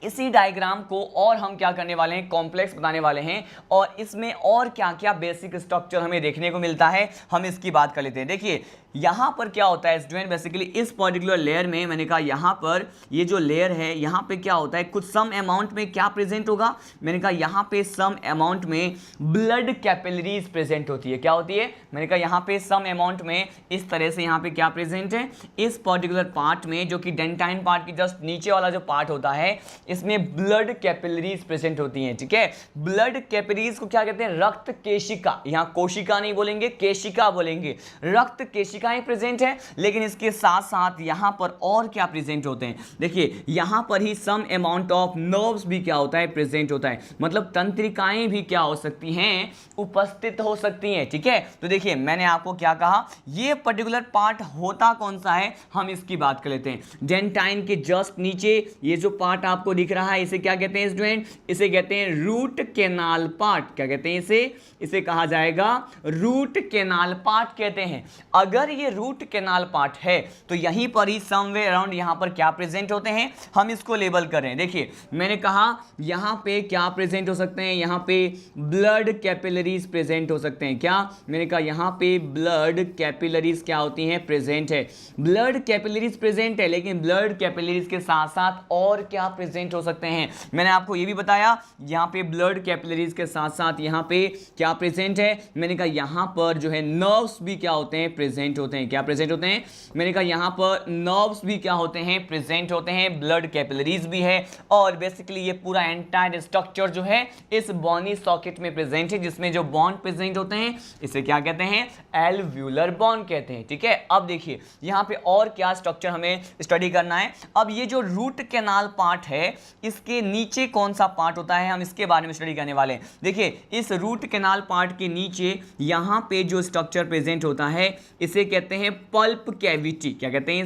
इसी डायग्राम को और हम क्या करने वाले हैं, कॉम्प्लेक्स बनाने वाले हैं, और इसमें और क्या क्या बेसिक स्ट्रक्चर हमें देखने को मिलता है, हम इसकी बात कर लेते हैं। देखिए यहाँ पर क्या होता है स्टूडेंट, बेसिकली इस पर्टिकुलर लेयर में मैंने कहा यहाँ पर ये जो लेयर है यहाँ पे क्या होता है, कुछ सम अमाउंट में क्या प्रेजेंट होगा, मैंने कहा यहाँ पे सम अमाउंट में ब्लड कैपिलरीज प्रेजेंट होती है। क्या होती है, मैंने कहा यहाँ पे सम अमाउंट में इस तरह से यहाँ पे क्या प्रेजेंट है, इस पर्टिकुलर पार्ट में जो कि डेंटाइन पार्ट की जस्ट नीचे वाला जो पार्ट होता है इसमें ब्लड कैपिलरीज प्रेजेंट होती हैं। ठीक है, ब्लड कैपिलरीज को क्या कहते हैं, रक्त केशिका, यहाँ कोशिका नहीं बोलेंगे, केशिका बोलेंगे, रक्त केशिका प्रेजेंट है। लेकिन इसके साथ साथ यहां पर और क्या प्रेजेंट होते हैं, देखिए यहां पर ही सम अमाउंट ऑफ नर्व्स भी क्या होता है, प्रेजेंट होता है, मतलब तंत्रिकाएं भी क्या हो सकती हैं, उपस्थित हो सकती हैं। ठीक है, तो देखिए मैंने आपको क्या कहा, ये पर्टिकुलर पार्ट होता कौन सा है, हम इसकी बात कर लेते हैं। डेंटाइन के जस्ट नीचे ये जो पार्ट आपको दिख रहा है इसे क्या कहते हैं स्टूडेंट, इसे कहते हैं रूट कैनाल पार्ट। क्या कहते हैं इसे कहा जाएगा रूट कैनाल पार्ट कहते हैं। अगर ये रूट कैनाल पार्ट है तो यहीं पर ही समवेयर अराउंड यहां पर क्या प्रेजेंट होते हैं, हम इसको लेबल कर रहे हैं। देखिए मैंने कहा यहां पे क्या प्रेजेंट हो सकते हैं, यहां पे ब्लड कैपिलरीज प्रेजेंट हो सकते हैं। क्या, मैंने कहा यहां पे ब्लड कैपिलरीज क्या होती हैं, प्रेजेंट है, ब्लड कैपिलरीज प्रेजेंट है। लेकिन ब्लड कैपिलरीज के साथ साथ और क्या प्रेजेंट हो सकते हैं, मैंने आपको ये भी बताया यहां पे ब्लड कैपिलरीज के साथ साथ यहां पे क्या प्रेजेंट है, मैंने कहा यहां पर जो है नर्व्स भी क्या होते हैं, प्रेजेंट होते हैं। क्या प्रेजेंट होते हैं, मैंने कहा यहां पर नर्व्स भी क्या होते हैं, प्रेजेंट होते हैं, ब्लड कैपिलरीज भी है, और बेसिकली ये पूरा एंटायर स्ट्रक्चर जो है इस बॉनी सॉकेट में प्रेजेंट है, जिसमें जो बॉन्ड प्रेजेंट होते हैं इसे क्या कहते हैं, एल्व्यूलर बॉन्ड कहते हैं। ठीक है, अब देखिए यहां पे और क्या स्ट्रक्चर हमें स्टडी करना है। अब ये जो रूट कैनाल पार्ट है इसके नीचे कौन सा पार्ट होता है, हम इसके बारे में स्टडी करने वाले हैं। देखिए इस रूट कैनाल पार्ट के नीचे यहां पे जो स्ट्रक्चर प्रेजेंट होता है इसे कहते हैं पल्प कैविटी। क्या कहते हैं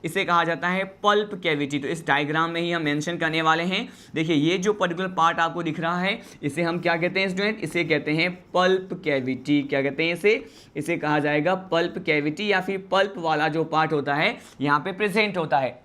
इसे कहा जाता है पल्प कैविटी। तो इस डायग्राम में ही हम मेंशन करने वाले हैं। देखिए ये जो पर्टिकुलर पार्ट आपको दिख रहा है इसे हम क्या कहते हैं स्टूडेंट, इसे कहते हैं पल्प कैविटी। क्या कहते हैं इसे कहा जाएगा पल्प कैविटी, या फिर पल्प वाला जो पार्ट होता है यहाँ पे प्रेजेंट होता है।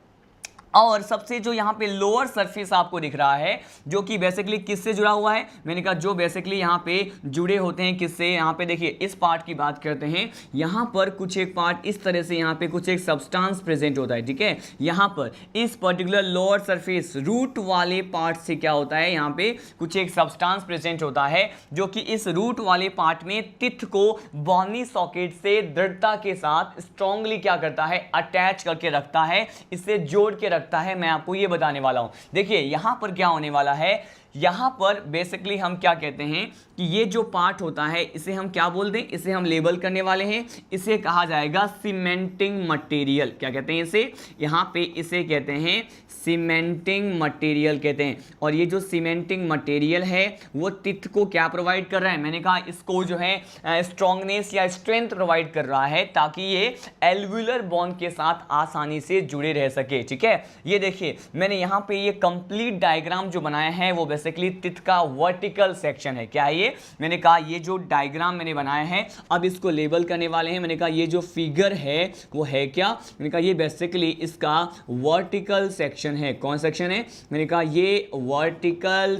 और सबसे जो यहाँ पे लोअर सरफेस आपको दिख रहा है जो कि बेसिकली किससे जुड़ा हुआ है, मैंने कहा जो बेसिकली यहाँ पे जुड़े होते हैं किससे, यहाँ पे देखिए इस पार्ट की बात करते हैं, यहाँ पर कुछ एक पार्ट इस तरह से यहाँ पे कुछ एक सब्सटेंस प्रेजेंट होता है, ठीक है। यहाँ पर इस पर्टिकुलर लोअर सरफेस रूट वाले पार्ट से क्या होता है, यहाँ पे कुछ एक सब्सटेंस प्रेजेंट होता है जो कि इस रूट वाले पार्ट में टिथ को बॉनी सॉकेट से दृढ़ता के साथ स्ट्रांगली क्या करता है, अटैच करके रखता है, इससे जोड़ के रखता है। मैं आपको ये बताने वाला हूं। देखिए यहां पर क्या होने वाला है, यहां पर बेसिकली हम क्या कहते हैं कि ये जो पार्ट होता है इसे हम क्या बोल दें, इसे हम लेबल करने वाले हैं, इसे कहा जाएगा सीमेंटिंग मटेरियल। क्या कहते हैं इसे, यहां पे इसे कहते हैं सीमेंटिंग मटेरियल कहते हैं। और ये जो सीमेंटिंग मटेरियल है वो टिथ को क्या प्रोवाइड कर रहा है, मैंने कहा इसको जो है स्ट्रॉन्गनेस या स्ट्रेंथ प्रोवाइड कर रहा है ताकि ये एल्वुलर बॉन्ड के साथ आसानी से जुड़े रह सके, ठीक है। ये देखिए मैंने यहाँ पे ये कंप्लीट डायग्राम जो बनाया है वो बेसिकली टिथ का वर्टिकल सेक्शन है। क्या है ये, मैंने कहा ये जो डायग्राम मैंने बनाया है अब इसको लेबल करने वाले हैं। मैंने कहा ये जो फिगर है वो है क्या, मैंने कहा ये बेसिकली इसका वर्टिकल सेक्शन है। कौन सेक्शन है, मैंने कहा ये वर्टिकल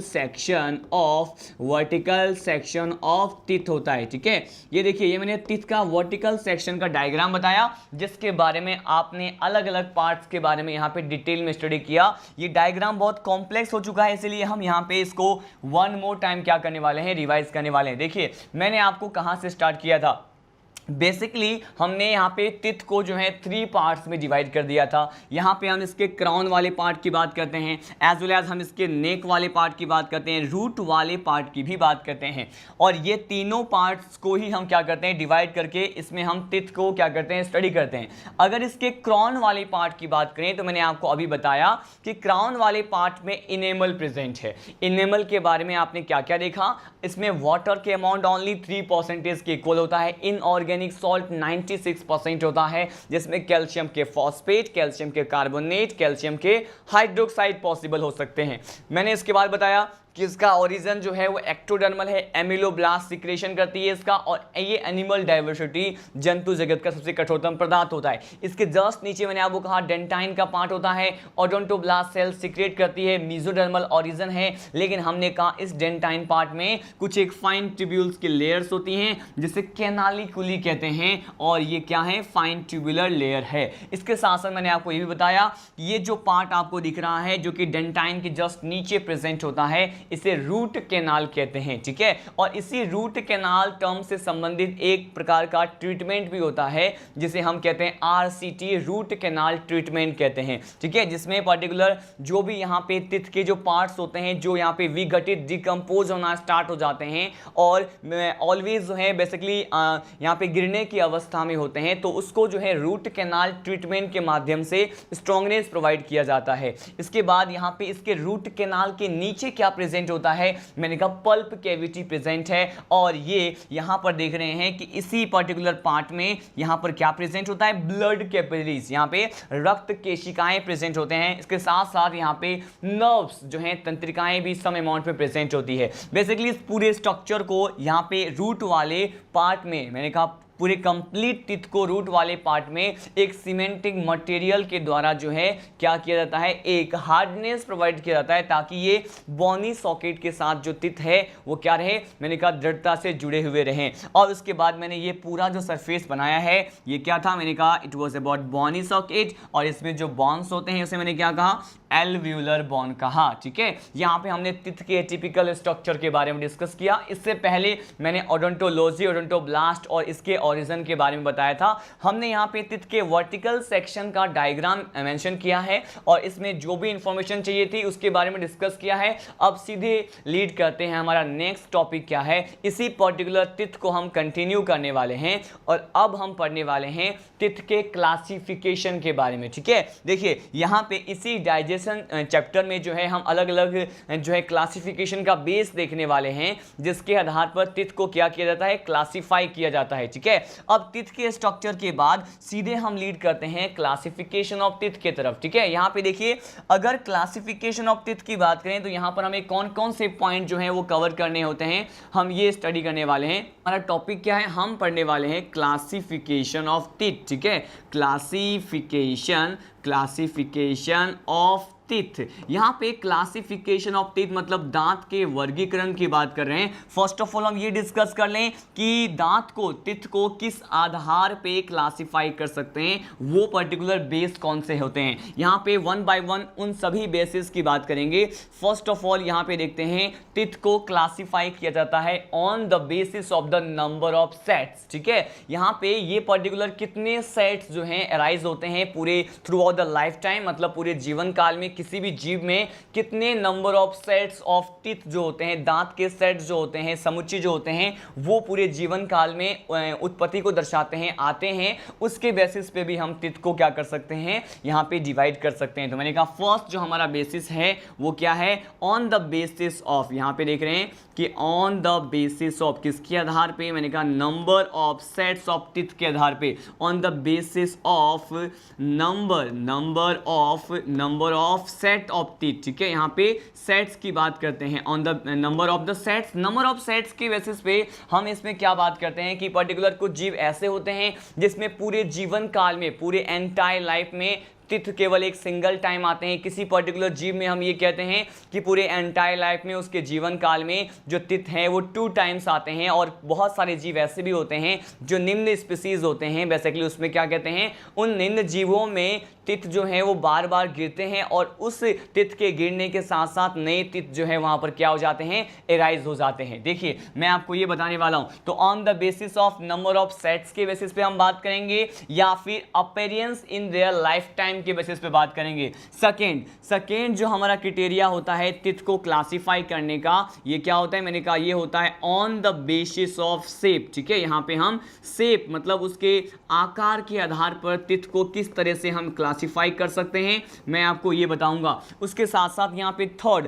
सेक्शन ऑफ टिथ होता है, ठीक है। ये देखिए ये मैंने टिथ का वर्टिकल सेक्शन का डायग्राम बताया जिसके बारे में आपने अलग अलग पार्ट्स के बारे में यहाँ पे डिटेल में स्टडी किया। ये डायग्राम बहुत कॉम्प्लेक्स हो चुका है इसलिए हम यहाँ पे इसको वन मोर टाइम क्या करने वाले हैं, रिवाइज करने वाले हैं। देखिए मैंने आपको कहाँ से स्टार्ट किया था, बेसिकली हमने यहाँ पे टिथ को जो है 3 पार्ट्स में डिवाइड कर दिया था। यहाँ पे हम इसके क्राउन वाले पार्ट की बात करते हैं, एज वेल एज हम इसके नेक वाले पार्ट की बात करते हैं, रूट वाले पार्ट की भी बात करते हैं। और ये तीनों पार्ट्स को ही हम क्या करते हैं, डिवाइड करके इसमें हम टिथ को क्या करते हैं, स्टडी करते हैं। अगर इसके क्राउन वाले पार्ट की बात करें तो मैंने आपको अभी बताया कि क्राउन वाले पार्ट में इनेमल प्रेजेंट है। इनेमल के बारे में आपने क्या क्या देखा, इसमें वाटर के अमाउंट ओनली 3% के इक्वल होता है, इनऑर्गेनिक सॉल्ट 96% होता है, जिसमें कैल्शियम के फॉस्फेट, कैल्शियम के कार्बोनेट, कैल्शियम के हाइड्रोक्साइड पॉसिबल हो सकते हैं। मैंने इसके बाद बताया कि इसका ओरिजिन जो है वो एक्टोडर्मल है, एमिलोब्लास्ट सिक्रेशन करती है इसका, और ये एनिमल डाइवर्सिटी जंतु जगत का सबसे कठोरतम पदार्थ होता है। इसके जस्ट नीचे मैंने आपको कहा डेंटाइन का पार्ट होता है, ओडोंटोब्लास्ट सेल सिक्रेट करती है, मेसोडर्मल ओरिजिन है। लेकिन हमने कहा इस डेंटाइन पार्ट में कुछ एक फाइन ट्यूब्यूल्स की लेयर्स होती हैं जिसे कैनालिकुली कहते हैं, और ये क्या है, फाइन ट्यूबुलर लेयर है। इसके साथ साथ मैंने आपको ये भी बताया ये जो पार्ट आपको दिख रहा है जो कि डेंटाइन के जस्ट नीचे प्रेजेंट होता है इसे रूट कैनाल कहते हैं, ठीक है। और इसी रूट कैनाल टर्म से संबंधित एक प्रकार का ट्रीटमेंट भी होता है जिसे हम कहते हैं आरसीटी, रूट कैनाल ट्रीटमेंट कहते हैं, ठीक है। जिसमें पर्टिकुलर जो भी यहाँ पे टिथ के जो पार्ट्स होते हैं जो यहाँ पे विघटित डिकम्पोज होना स्टार्ट हो जाते हैं और ऑलवेज जो है बेसिकली यहाँ पे गिरने की अवस्था में होते हैं, तो उसको जो है रूट कैनाल ट्रीटमेंट के माध्यम से स्ट्रॉन्गनेस प्रोवाइड किया जाता है। इसके बाद यहाँ पे इसके रूट कैनाल के नीचे क्या प्रेजेंट होता है, मैंने कहा पल्प कैविटी प्रेजेंट है। और ये यहां पर देख रहे हैं कि इसी पर्टिकुलर पार्ट में यहां पर क्या प्रेजेंट होता है, ब्लड कैपिलरीज, यहां पे रक्त केशिकाएं प्रेजेंट होते हैं। इसके साथ साथ यहां पे नर्व्स जो हैं, तंत्रिकाएं भी सम अमाउंट में प्रेजेंट होती है। बेसिकली इस पूरे स्ट्रक्चर को यहां पे रूट वाले पार्ट में, मैंने कहा पूरे कंप्लीट टिथ को रूट वाले पार्ट में एक सीमेंटिंग मटेरियल के द्वारा जो है क्या किया जाता है, एक हार्डनेस प्रोवाइड किया जाता है ताकि ये बॉनी सॉकेट के साथ जो टिथ है वो क्या रहे, मैंने कहा दृढ़ता से जुड़े हुए रहें। और उसके बाद मैंने ये पूरा जो सरफेस बनाया है ये क्या था, मैंने कहा it was about bony socket, और इसमें जो बॉन्स होते हैं उसे मैंने क्या कहा, एल्व्यूलर बॉन्ड कहा, ठीक है। यहाँ पे हमने टिथ के टिपिकल स्ट्रक्चर के बारे में डिस्कस किया। इससे पहले मैंने ओडोंटोलॉजी, ओडोंटोब्लास्ट और इसके ओरिजिन के बारे में बताया था। हमने यहाँ पे टिथ के वर्टिकल सेक्शन का डायग्राम मेंशन किया है और इसमें जो भी इंफॉर्मेशन चाहिए थी उसके बारे में डिस्कस किया है। अब सीधे लीड करते हैं, हमारा नेक्स्ट टॉपिक क्या है, इसी पर्टिकुलर टिथ को हम कंटिन्यू करने वाले हैं और अब हम पढ़ने वाले हैं टिथ के क्लासिफिकेशन के बारे में, ठीक है। देखिए यहाँ पे इसी डाइजेशन चैप्टर में जो है हम अलग अलग जो है क्लासिफिकेशन का बेस देखने वाले हैं जिसके आधार पर टिथ को क्या किया जाता है, क्लासिफाई किया जाता है, ठीक है। अब टिथ के स्ट्रक्चर के बाद सीधे हम लीड करते हैं क्लासिफिकेशन ऑफ टिथ के तरफ, ठीक है। यहाँ पे देखिए अगर क्लासिफिकेशन ऑफ टिथ की बात करें तो यहाँ पर हमें कौन कौन से पॉइंट जो है वो कवर करने होते हैं, हम ये स्टडी करने वाले हैं। हमारा टॉपिक क्या है, हम पढ़ने वाले हैं क्लासिफिकेशन ऑफ टिथ, ठीक है। Classification classification of teeth. यहाँ पे क्लासिफिकेशन ऑफ टीथ मतलब दांत के वर्गीकरण की बात कर रहे हैं। फर्स्ट ऑफ ऑल हम ये डिस्कस कर लें कि दांत को, टीथ को किस आधार पे क्लासिफाई कर सकते हैं, वो पर्टिकुलर बेस कौन से होते हैं। यहाँ पे वन बाय वन उन सभी बेसिस की बात करेंगे। फर्स्ट ऑफ ऑल यहाँ पे देखते हैं टीथ को क्लासिफाई किया जाता है on the basis of the number of sets. ठीक है, यहाँ पे ये पर्टिकुलर कितने सेट्स जो हैं अराइज होते हैं पूरे through out the life time, मतलब पूरे जीवन काल में किसी भी जीव में कितने number of sets of teeth जो होते हैं, दांत के सेट्स जो होते हैं, समुच्चय जो होते हैं, वो पूरे जीवन काल में उत्पत्ति को दर्शाते हैं, आते हैं। उसके बेसिस पे भी हम टीथ को क्या कर सकते हैं, यहाँ पे डिवाइड कर सकते हैं। तो मैंने कहा फर्स्ट जो हमारा बेसिस है वो क्या है, ऑन द बेसिस ऑफ, यहाँ पे देख रहे हैं कि ऑन द बेसिस ऑफ किसके आधार पे, मैंने कहा number of sets of teeth के आधार पे, on the basis of number of set of teeth. ठीक है, यहाँ पे सेट्स की बात करते हैं, on the number of the sets. Number of sets के बेसिस पे हम इसमें क्या बात करते हैं कि पर्टिकुलर कुछ जीव ऐसे होते हैं जिसमें पूरे जीवन काल में, पूरे एंटायर लाइफ में टीथ केवल एक सिंगल टाइम आते हैं। किसी पर्टिकुलर जीव में हम ये कहते हैं कि पूरे एंटायर लाइफ में, उसके जीवन काल में जो टीथ हैं वो 2 टाइम्स आते हैं। और बहुत सारे जीव ऐसे भी होते हैं जो निम्न स्पीसीज होते हैं, बेसिकली उसमें क्या कहते हैं, उन निम्न जीवों में टीथ जो है वो बार बार गिरते हैं और उस टीथ के गिरने के साथ साथ नए टीथ जो है वहां पर क्या हो जाते हैं, एराइज हो जाते हैं। देखिए मैं आपको ये बताने वाला हूं, तो on the basis of number of sets के बेसिस पे हम बात करेंगे या फिर appearance in their life time के बेसिस पे बात करेंगे। सेकेंड जो हमारा क्राइटेरिया होता है टीथ को क्लासिफाई करने का, ये क्या होता है, मैंने कहा ये होता है on the basis of shape. ठीक है, यहाँ पे हम शेप मतलब उसके आकार के आधार पर टीथ को किस तरह से हम क्लासिफाई कर सकते हैं, मैं आपको ये बताऊंगा। उसके साथ साथ यहाँ पे थर्ड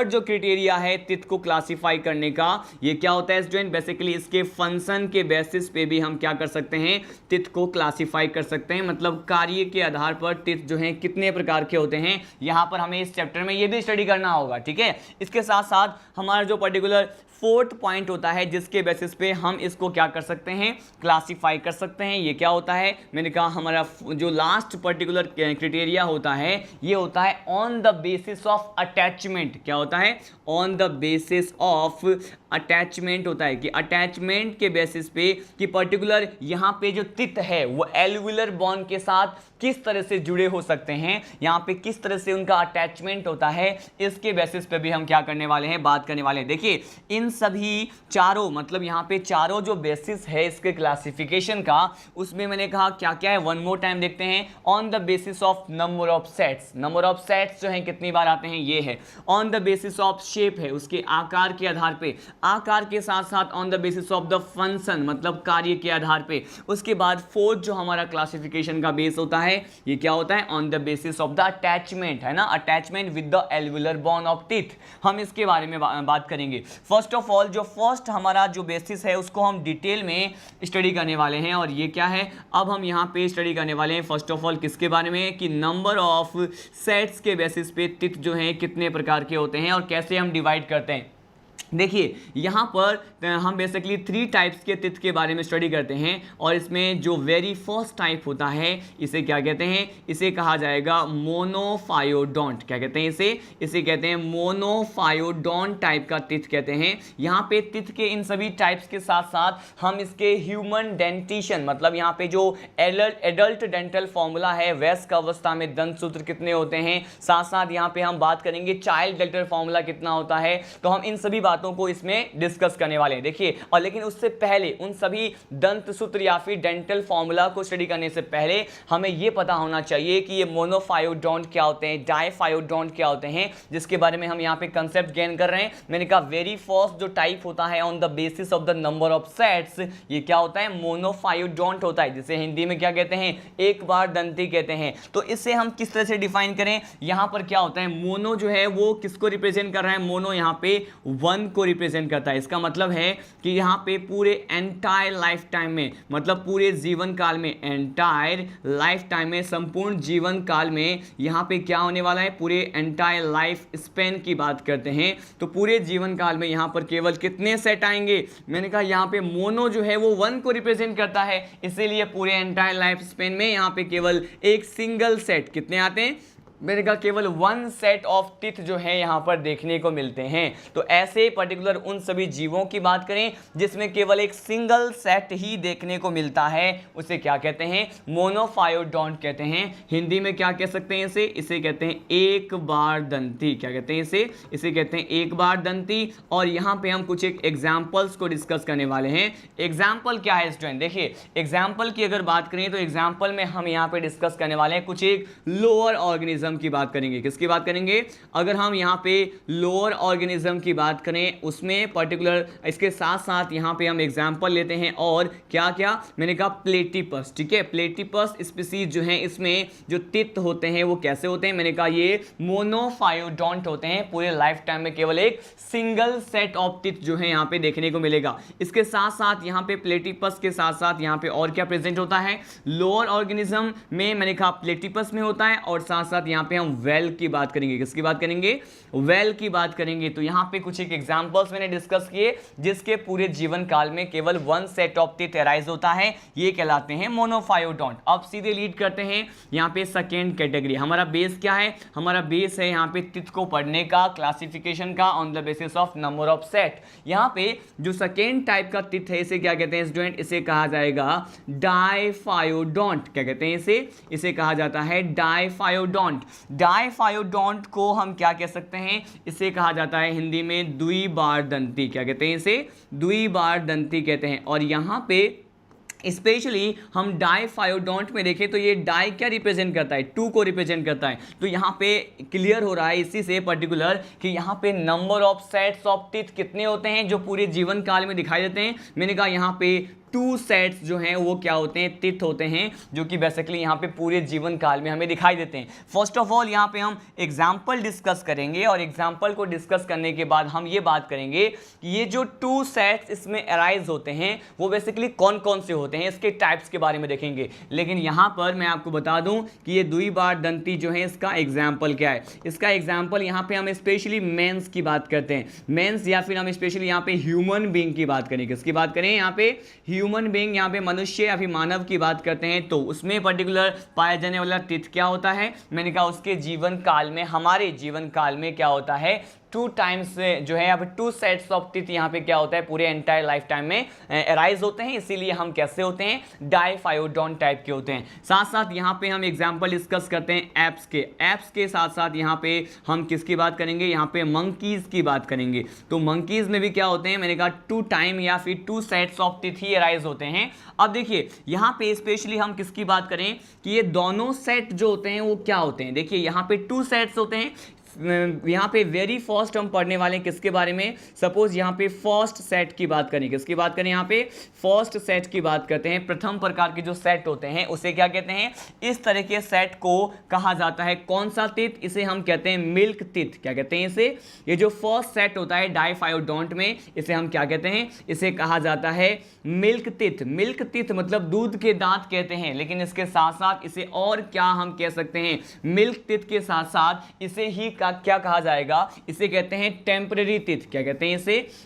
जो क्राइटेरिया है टीथ को क्लासिफाई करने का, ये क्या होता है स्टूडेंट, बेसिकली इसके फंक्शन के बेसिस पे भी हम क्या कर सकते हैं, टीथ को क्लासिफाई कर सकते हैं। मतलब कार्य के आधार पर टीथ जो हैं कितने प्रकार के होते हैं, यहाँ पर हमें इस चैप्टर में ये भी स्टडी करना होगा। ठीक है, इसके साथ साथ हमारा जो पर्टिकुलर 4th पॉइंट होता है जिसके बेसिस पे हम इसको क्या कर सकते हैं, क्लासिफाई कर सकते हैं, ये क्या होता है, मैंने कहा हमारा जो लास्ट पर्टिकुलर क्राइटेरिया होता है ये होता है on the basis of attachment. क्या होता है, on the basis of attachment होता है कि अटैचमेंट के बेसिस पे कि पर्टिकुलर यहाँ पे जो टीथ है वो एल्वुलर बोन के साथ किस तरह से जुड़े हो सकते हैं, यहाँ पे किस तरह से उनका अटैचमेंट होता है, इसके बेसिस पे भी हम क्या करने वाले हैं, बात करने वाले हैं। देखिए इन सभी चारों, मतलब यहाँ पे चारों जो बेसिस है इसके क्लासिफिकेशन का, उसमें मैंने कहा क्या क्या है, वन मोर टाइम देखते हैं। On the basis of number of sets, number of sets जो है कितनी बार आते हैं, ये है। On the basis of shape है, उसके आकार के आधार पे, आकार के साथ साथ on the basis of the function मतलब कार्य के आधार पे। उसके बाद फोर्थ जो हमारा क्लासिफिकेशन का बेस होता है, ये क्या होता है, on the basis of the attachment, है ना, attachment with the alveolar bone of teeth. हम इसके बारे में बात करेंगे। फर्स्ट ऑफ ऑल जो फर्स्ट हमारा जो बेसिस है उसको हम डिटेल में स्टडी करने वाले हैं, और ये क्या है, अब हम यहाँ पे स्टडी करने वाले हैं फर्स्ट ऑफ ऑल किसके बारे में, कि नंबर ऑफ सेट्स के बेसिस पे टीथ जो है कितने प्रकार के होते हैं और कैसे हम डिवाइड करते हैं। देखिए यहाँ पर हम बेसिकली 3 टाइप्स के टीथ के बारे में स्टडी करते हैं, और इसमें जो वेरी फर्स्ट टाइप होता है इसे क्या कहते हैं, इसे कहा जाएगा मोनोफायोडोंट। क्या कहते हैं इसे कहते हैं मोनोफायोडोंट टाइप का टीथ कहते हैं। यहाँ पे टीथ के इन सभी टाइप्स के साथ साथ हम इसके ह्यूमन डेंटिशन मतलब यहाँ पे जो एडल्ट डेंटल फॉर्मूला है, वयस्क अवस्था में दंत सूत्र कितने होते हैं, साथ साथ यहाँ पे हम बात करेंगे चाइल्ड डेंटल फॉर्मूला कितना होता है। तो हम इन सभी बातों को इसमें डिस्कस करने वाले हैं। देखिए, और लेकिन उससे पहले उन सभी दंत सूत्र या फिर डेंटल फॉर्मूला को स्टडी करने से पहले हमें यह पता होना चाहिए कि ये मोनोफायोडोंट क्या होते हैं, डाइफायोडोंट क्या होते हैं, जिसके बारे में हम यहाँ पे कंसेप्ट गेन कर रहे हैं। मैंने कहा वेरी फर्स्ट जो टाइप होता है on the basis of the number of sets, ये क्या होता है, मोनोफायोडोंट होता है, जिसे हिंदी में क्या कहते हैं, एक बार दंती कहते हैं। तो इसे हम किस तरह से डिफाइन करें, यहाँ पर क्या होता है, मोनो जो है वो किसको रिप्रेजेंट कर रहा है, मोनो यहाँ पे 1 1 को रिप्रेजेंट करता है। इसका मतलब है कि यहाँ पे पूरे एंटायर लाइफ टाइम में, मतलब पूरे जीवन काल में, एंटायर लाइफ टाइम में, संपूर्ण जीवन काल में यहाँ पे क्या होने वाला है, पूरे एंटायर लाइफ स्पेन की बात करते हैं तो पूरे जीवन काल में यहाँ पर केवल कितने सेट आएंगे। मैंने कहा यहाँ पे मोनो जो है वो 1 को रिप्रेजेंट करता है, इसीलिए पूरे एंटायर लाइफ स्पेन में यहाँ पे केवल एक सिंगल सेट कितने आते हैं, मैंने कहा केवल 1 सेट ऑफ टीथ जो है यहाँ पर देखने को मिलते हैं। तो ऐसे पर्टिकुलर उन सभी जीवों की बात करें जिसमें केवल एक सिंगल सेट ही देखने को मिलता है, उसे क्या कहते हैं, मोनोफायोडोंट कहते हैं। हिंदी में क्या कह सकते हैं इसे कहते हैं एक बार दंती। क्या कहते हैं इसे कहते हैं एक बार दंती। और यहाँ पे हम कुछ एक एग्जाम्पल्स को डिस्कस करने वाले हैं। एग्जाम्पल क्या है स्टूडेंट, देखिए एग्जाम्पल की अगर बात करें तो एग्जाम्पल में हम यहाँ पे डिस्कस करने वाले हैं कुछ एक लोअर ऑर्गेनिज्म की बात करेंगे। किसकी बात करेंगे, अगर हम यहाँ पे लोअर ऑर्गेनिज्म की बात करें उसमें पर्टिकुलर इसके साथ साथ यहाँ पे हम एग्जांपल लेते हैं और क्या क्या, मैंने कहा प्लेटिपस। ठीक है, प्लेटिपस स्पीसीज जो है इसमें जो टिथ होते हैं वो कैसे होते हैं, मैंने कहा ये मोनोफायोडोंट होते हैं। पूरे लाइफ टाइम में केवल एक सिंगल सेट ऑफ टिथ जो है यहाँ पे देखने को मिलेगा। इसके साथ साथ यहाँ पे प्लेटिपस के साथ साथ यहाँ पे और क्या प्रेजेंट होता है, लोअर ऑर्गेनिज्म में मैंने कहा प्लेटिपस में होता है और साथ साथ यहाँ पे हम वेल की बात करेंगे। किसकी बात करेंगे, वेल की बात करेंगे। तो यहाँ पे कुछ एक एग्जांपल्स मैंने डिस्कस किए जिसके पूरे जीवन काल में केवल 1 सेट ऑफ टीथ अराइज होता है, ये कहलाते हैं मोनोफायोडोंट। अब सीधे लीड करते हैं यहाँ पे सेकेंड कैटेगरी। हमारा बेस क्या है, हमारा बेस है यहाँ पे टीथ को पढ़ने का, क्लासिफिकेशन का on the basis of number of set. यहाँ पे जो सेकेंड टाइप का टीथ है इसे क्या कहते हैं स्टूडेंट, इसे कहा जाएगा डाइफायोडोंट। क्या कहते हैं इसे कहा जाता है डाइफायोडोंट। डाइफायोडोंट को हम क्या कह सकते हैं, इसे कहा जाता है हिंदी में द्विबारदंती। क्या कहते हैं इसे, द्विबारदंती कहते हैं। और यहाँ पे स्पेशली हम डाइफायोडोंट में देखें तो ये डाई क्या रिप्रेजेंट करता है, 2 को रिप्रेजेंट करता है। तो यहाँ पे क्लियर हो रहा है इसी से पर्टिकुलर कि यहाँ पे number of sets of teeth कितने होते हैं जो पूरे जीवन काल में दिखाई देते हैं। मैंने कहा यहाँ पे 2 सेट्स जो हैं वो क्या होते हैं, टीथ होते हैं, जो कि बेसिकली यहाँ पे पूरे जीवन काल में हमें दिखाई देते हैं। फर्स्ट ऑफ ऑल यहाँ पे हम एग्जाम्पल डिस्कस करेंगे और एग्जाम्पल को डिस्कस करने के बाद हम ये बात करेंगे कि ये जो 2 सेट्स इसमें अराइज होते हैं वो बेसिकली कौन कौन से होते हैं, इसके टाइप्स के बारे में देखेंगे। लेकिन यहाँ पर मैं आपको बता दूं कि ये द्विबारदंती जो है इसका एग्जाम्पल क्या है। इसका एग्जाम्पल यहाँ पे हम स्पेशली मेंस की बात करते हैं, मेंस, या फिर हम स्पेशली यहाँ पे ह्यूमन बीइंग की बात करें। किसकी बात करें, यहाँ पे ह्यूमन बीइंग, यहाँ पे मनुष्य या फिर मानव की बात करते हैं तो उसमें पर्टिकुलर पाया जाने वाला टीथ क्या होता है, मैंने कहा उसके जीवन काल में, हमारे जीवन काल में क्या होता है, 2 टाइम्स जो है यहाँ पे 2 सेट्स ऑफ टीथ यहाँ पे क्या होता है पूरे एंटायर लाइफ टाइम में अराइज होते हैं। इसीलिए हम कैसे होते हैं, डाइफायोडोंट टाइप के होते हैं। साथ साथ यहाँ पे हम एग्जांपल डिस्कस करते हैं एप्स के साथ साथ यहाँ पे हम किसकी बात करेंगे, यहाँ पे मंकीज की बात करेंगे। तो मंकीज में भी क्या होते हैं, मैंने कहा 2 टाइम या फिर 2 sets of teeth he arise होते हैं। अब देखिए यहाँ पे स्पेशली हम किसकी बात करें कि ये दोनों सेट जो होते हैं वो क्या होते हैं। देखिए यहाँ पे 2 सेट्स होते हैं। यहाँ पे वेरी फर्स्ट हम पढ़ने वाले हैं किसके बारे में, सपोज यहाँ पे फर्स्ट सेट की बात करें। किसकी बात करें, यहाँ पे फर्स्ट सेट की बात करते हैं। प्रथम प्रकार के जो सेट होते हैं उसे क्या कहते हैं, इस तरह के सेट को कहा जाता है कौन सा टीथ, इसे हम कहते हैं मिल्क टीथ। क्या कहते हैं इसे, ये जो फर्स्ट सेट होता है डाइफायोडोंट में इसे हम क्या कहते हैं, इसे कहा जाता है मिल्क टीथ। मिल्क टीथ मतलब दूध के दांत कहते हैं, लेकिन इसके साथ साथ इसे और क्या हम कह सकते हैं, मिल्क टीथ के साथ साथ इसे ही क्या कहा जाएगा, इसे कहते हैं टेम्पररी टीथ। क्या कहते हैं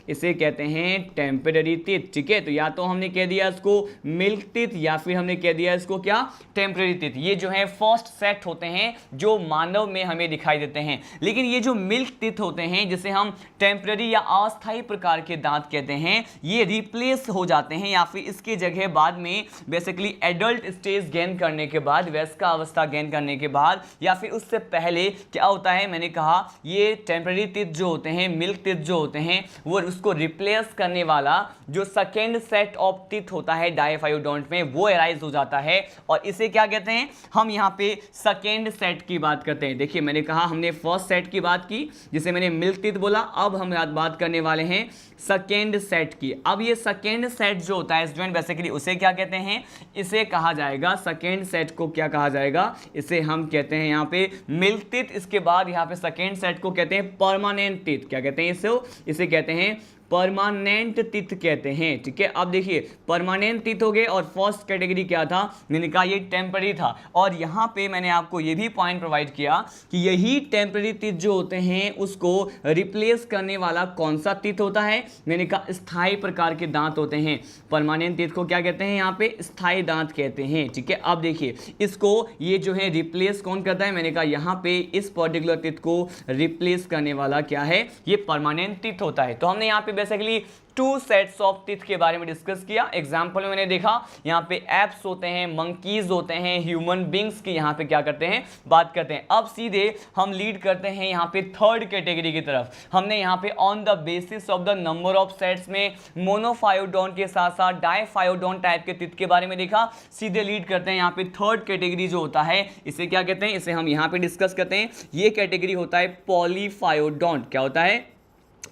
इसे कहते हैं टेम्पररी टीथ। ठीक है, तो या तो हमने कह दिया इसको मिल्क टीथ या फिर हमने कह दिया इसको क्या, टेम्पररी टीथ। ये जो है फर्स्ट सेट होते हैं जो मानव में हमें दिखाई देते हैं। लेकिन ये जो मिल्क टीथ होते हैं जिसे हम टेम्पररी या अस्थायी प्रकार के दांत कहते हैं, ये रिप्लेस हो जाते हैं या फिर इसकी जगह बाद में बेसिकली एडल्ट स्टेज गेन करने के बाद, वयस्क अवस्था गेन करने के बाद या फिर उससे पहले क्या होता है, मैंने कहा ये टेम्पररी टीथ जो होते हैं, मिल्क टीथ जो होते हैं, वो उसको रिप्लेस करने वाला जो सेकेंड सेट ऑफ टीथ होता है डाइफायोडोंट में वो अराइज हो जाता है और इसे क्या कहते हैं, हम यहाँ पे सेकेंड सेट की बात करते हैं। देखिए मैंने कहा हमने फर्स्ट सेट की बात की जिसे मैंने मिल्क टीथ बोला, अब हम बात करने वाले हैं सेकेंड सेट की। अब ये सेकेंड सेट जो होता है स्टूडेंट बेसिकली उसे क्या कहते हैं, इसे कहा जाएगा, सेकेंड सेट को क्या कहा जाएगा, इसे हम कहते हैं यहाँ पे मिल्क टीथ। इसके बाद यहाँ पे सेकेंड सेट को कहते हैं परमानेंट टीथ। क्या कहते हैं इसे कहते हैं परमानेंट टीथ कहते हैं। ठीक है, अब देखिए परमानेंट टीथ हो गए और फर्स्ट कैटेगरी क्या था, मैंने कहा ये टेम्पररी था। और यहाँ पे मैंने आपको ये भी पॉइंट प्रोवाइड किया कि यही टेम्पररी टीथ जो होते हैं उसको रिप्लेस करने वाला कौन सा टीथ होता है, मैंने कहा स्थायी प्रकार के दांत होते हैं। परमानेंट टीथ को क्या कहते हैं, यहाँ पे स्थायी दांत कहते हैं। ठीक है, अब देखिए इसको ये जो है रिप्लेस कौन करता है, मैंने कहा यहाँ पे इस पर्टिकुलर टीथ को रिप्लेस करने वाला क्या है, ये परमानेंट टीथ होता है। तो हमने यहाँ पे बेसिकली 2 सेट्स ऑफ टीथ के बारे में डिस्कस किया। एग्जाम्पल में मैंने देखा यहाँ पे एप्स होते हैं, मंकीज होते हैं, ह्यूमन बींग्स की यहाँ पे क्या करते हैं, बात करते हैं। अब सीधे हम लीड करते हैं यहाँ पे थर्ड कैटेगरी की तरफ। हमने यहाँ पे on the basis of the number of sets में मोनोफायोडोंट के साथ साथ डाईफायोडोंट टाइप के टीथ के बारे में देखा। सीधे लीड करते हैं यहाँ पे थर्ड कैटेगरी जो होता है, इसे क्या कहते हैं, इसे हम यहाँ पे डिस्कस करते हैं। ये कैटेगरी होता है पॉलीफायोडोंट। क्या होता है,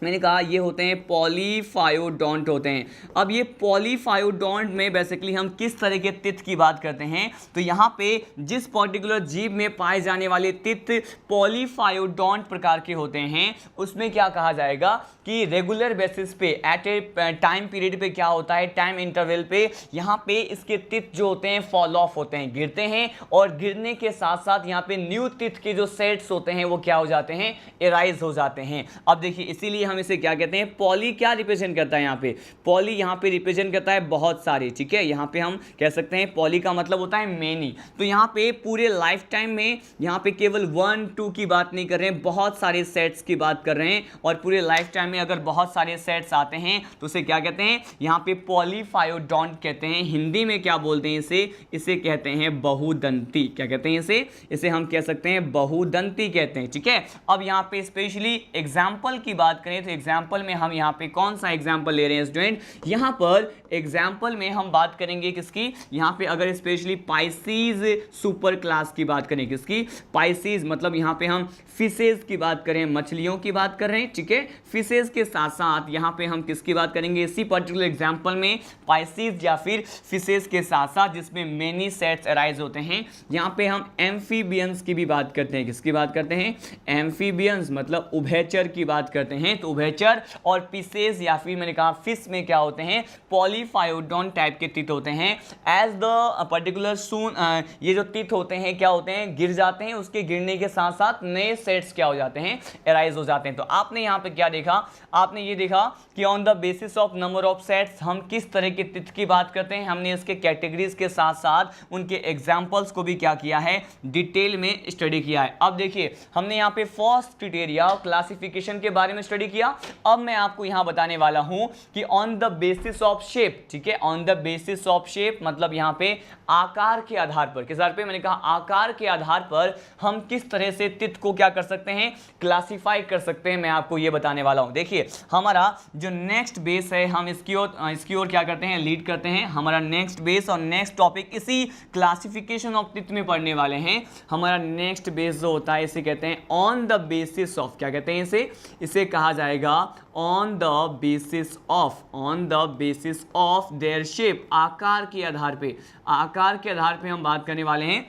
मैंने कहा ये होते हैं पॉलीफायोडोंट होते हैं। अब ये पॉलीफायोडोंट में बेसिकली हम किस तरह के टीथ की बात करते हैं, तो यहाँ पे जिस पर्टिकुलर जीव में पाए जाने वाले टीथ पॉलीफायोडोंट प्रकार के होते हैं उसमें क्या कहा जाएगा कि रेगुलर बेसिस पे एट ए टाइम पीरियड पे क्या होता है, टाइम इंटरवल पे यहाँ पे इसके टीथ जो होते हैं फॉल ऑफ होते हैं, गिरते हैं। और गिरने के साथ साथ यहाँ पे न्यू टीथ के जो सेट्स होते हैं वो क्या हो जाते हैं, एराइज हो जाते हैं। अब देखिए इसीलिए हम इसे क्या कहते हैं, पॉली क्या रिप्रेजेंट करता है, यहाँ पे पॉली यहाँ पे रिप्रेजेंट करता है बहुत सारे। ठीक है, यहाँ पे हम कह सकते हैं पॉली का मतलब होता है मेनी। तो यहाँ पे पूरे लाइफ टाइम में यहाँ पे केवल 1 2 की बात नहीं कर रहे हैं, बहुत सारे सेट्स की बात कर रहे हैं। और पूरे लाइफ टाइम में अगर बहुत सारे सेट्स आते हैं तो उसे क्या कहते हैं, यहाँ पे पॉलीफायोडोंट कहते हैं। हिंदी में क्या बोलते हैं इसे कहते हैं बहुदंती। क्या कहते हैं इसे हम कह सकते हैं बहुदंती कहते हैं। ठीक है, अब यहाँ पे स्पेशली एग्जाम्पल की बात करें तो एग्जाम्पल में हम यहाँ पे कौन सा एग्जाम्पल ले रहे हैं स्टूडेंट, यहाँ पर एग्जाम्पल में हम बात करेंगे किसकी, यहाँ पे अगर स्पेशली पाइसीज सुपर क्लास की बात करें, किसकी, पाइसीज मतलब यहाँ पे हम फिशेज की बात करें, मछलियों की बात कर रहे हैं। ठीक है, फिशेज के साथ साथ यहाँ पे हम किसकी बात करेंगे, इसी पर्टिकुलर एग्जाम्पल में पाइसीज या फिर फिशेज के साथ साथ जिसमें मेनी सेट्स अराइज होते हैं। यहाँ पे हम एम्फीबियंस की भी बात करते हैं, किसकी बात करते हैं, एम्फीबियंस मतलब उभयचर की बात करते हैं। तो उभयचर और फिशेज या फिर मैंने कहा फिश में क्या होते हैं, पॉलीफायोडोंट टाइप के टीथ होते हैं। एज द पर्टिकुलर सून ये जो टीथ होते हैं क्या होते हैं, गिर जाते हैं, उसके गिरने के साथ साथ नए सेट्स क्या हो जाते हैं, एराइज हो जाते हैं। तो आपने यहाँ पे क्या देखा, आपने ये देखा कि on the basis of number of sets हम किस तरह के टीथ की बात करते हैं। हमने इसके कैटेगरीज के साथ साथ उनके एग्जाम्पल्स को भी क्या किया है, डिटेल में स्टडी किया है। अब देखिए हमने यहाँ पे फर्स्ट क्राइटेरिया क्लासिफिकेशन के बारे में स्टडी किया। अब मैं आपको यहां बताने वाला हूं कि on the basis of shape. ठीक है, on the basis of shape मतलब यहां पे आकार के आधार पर, किस आधार पे, मैंने कहा आकार के आधार पर हम किस तरह से टीथ को क्या कर सकते हैं, क्लासिफाई कर सकते हैं, मैं आपको ये बताने वाला हूं। देखिए हमारा जो नेक्स्ट बेस है हम इसकी ओर क्या करते हैं, लीड करते हैं। हमारा नेक्स्ट बेस और नेक्स्ट टॉपिक इसी क्लासिफिकेशन ऑफ टीथ में पढ़ने वाले हैं। हमारा नेक्स्ट बेस जो होता है इसे कहते हैं ऑन द बेसिस ऑफ, क्या कहते हैं इसे कहा जाएगा on the basis of their shape, आकार के आधार पे हम बात करने वाले हैं।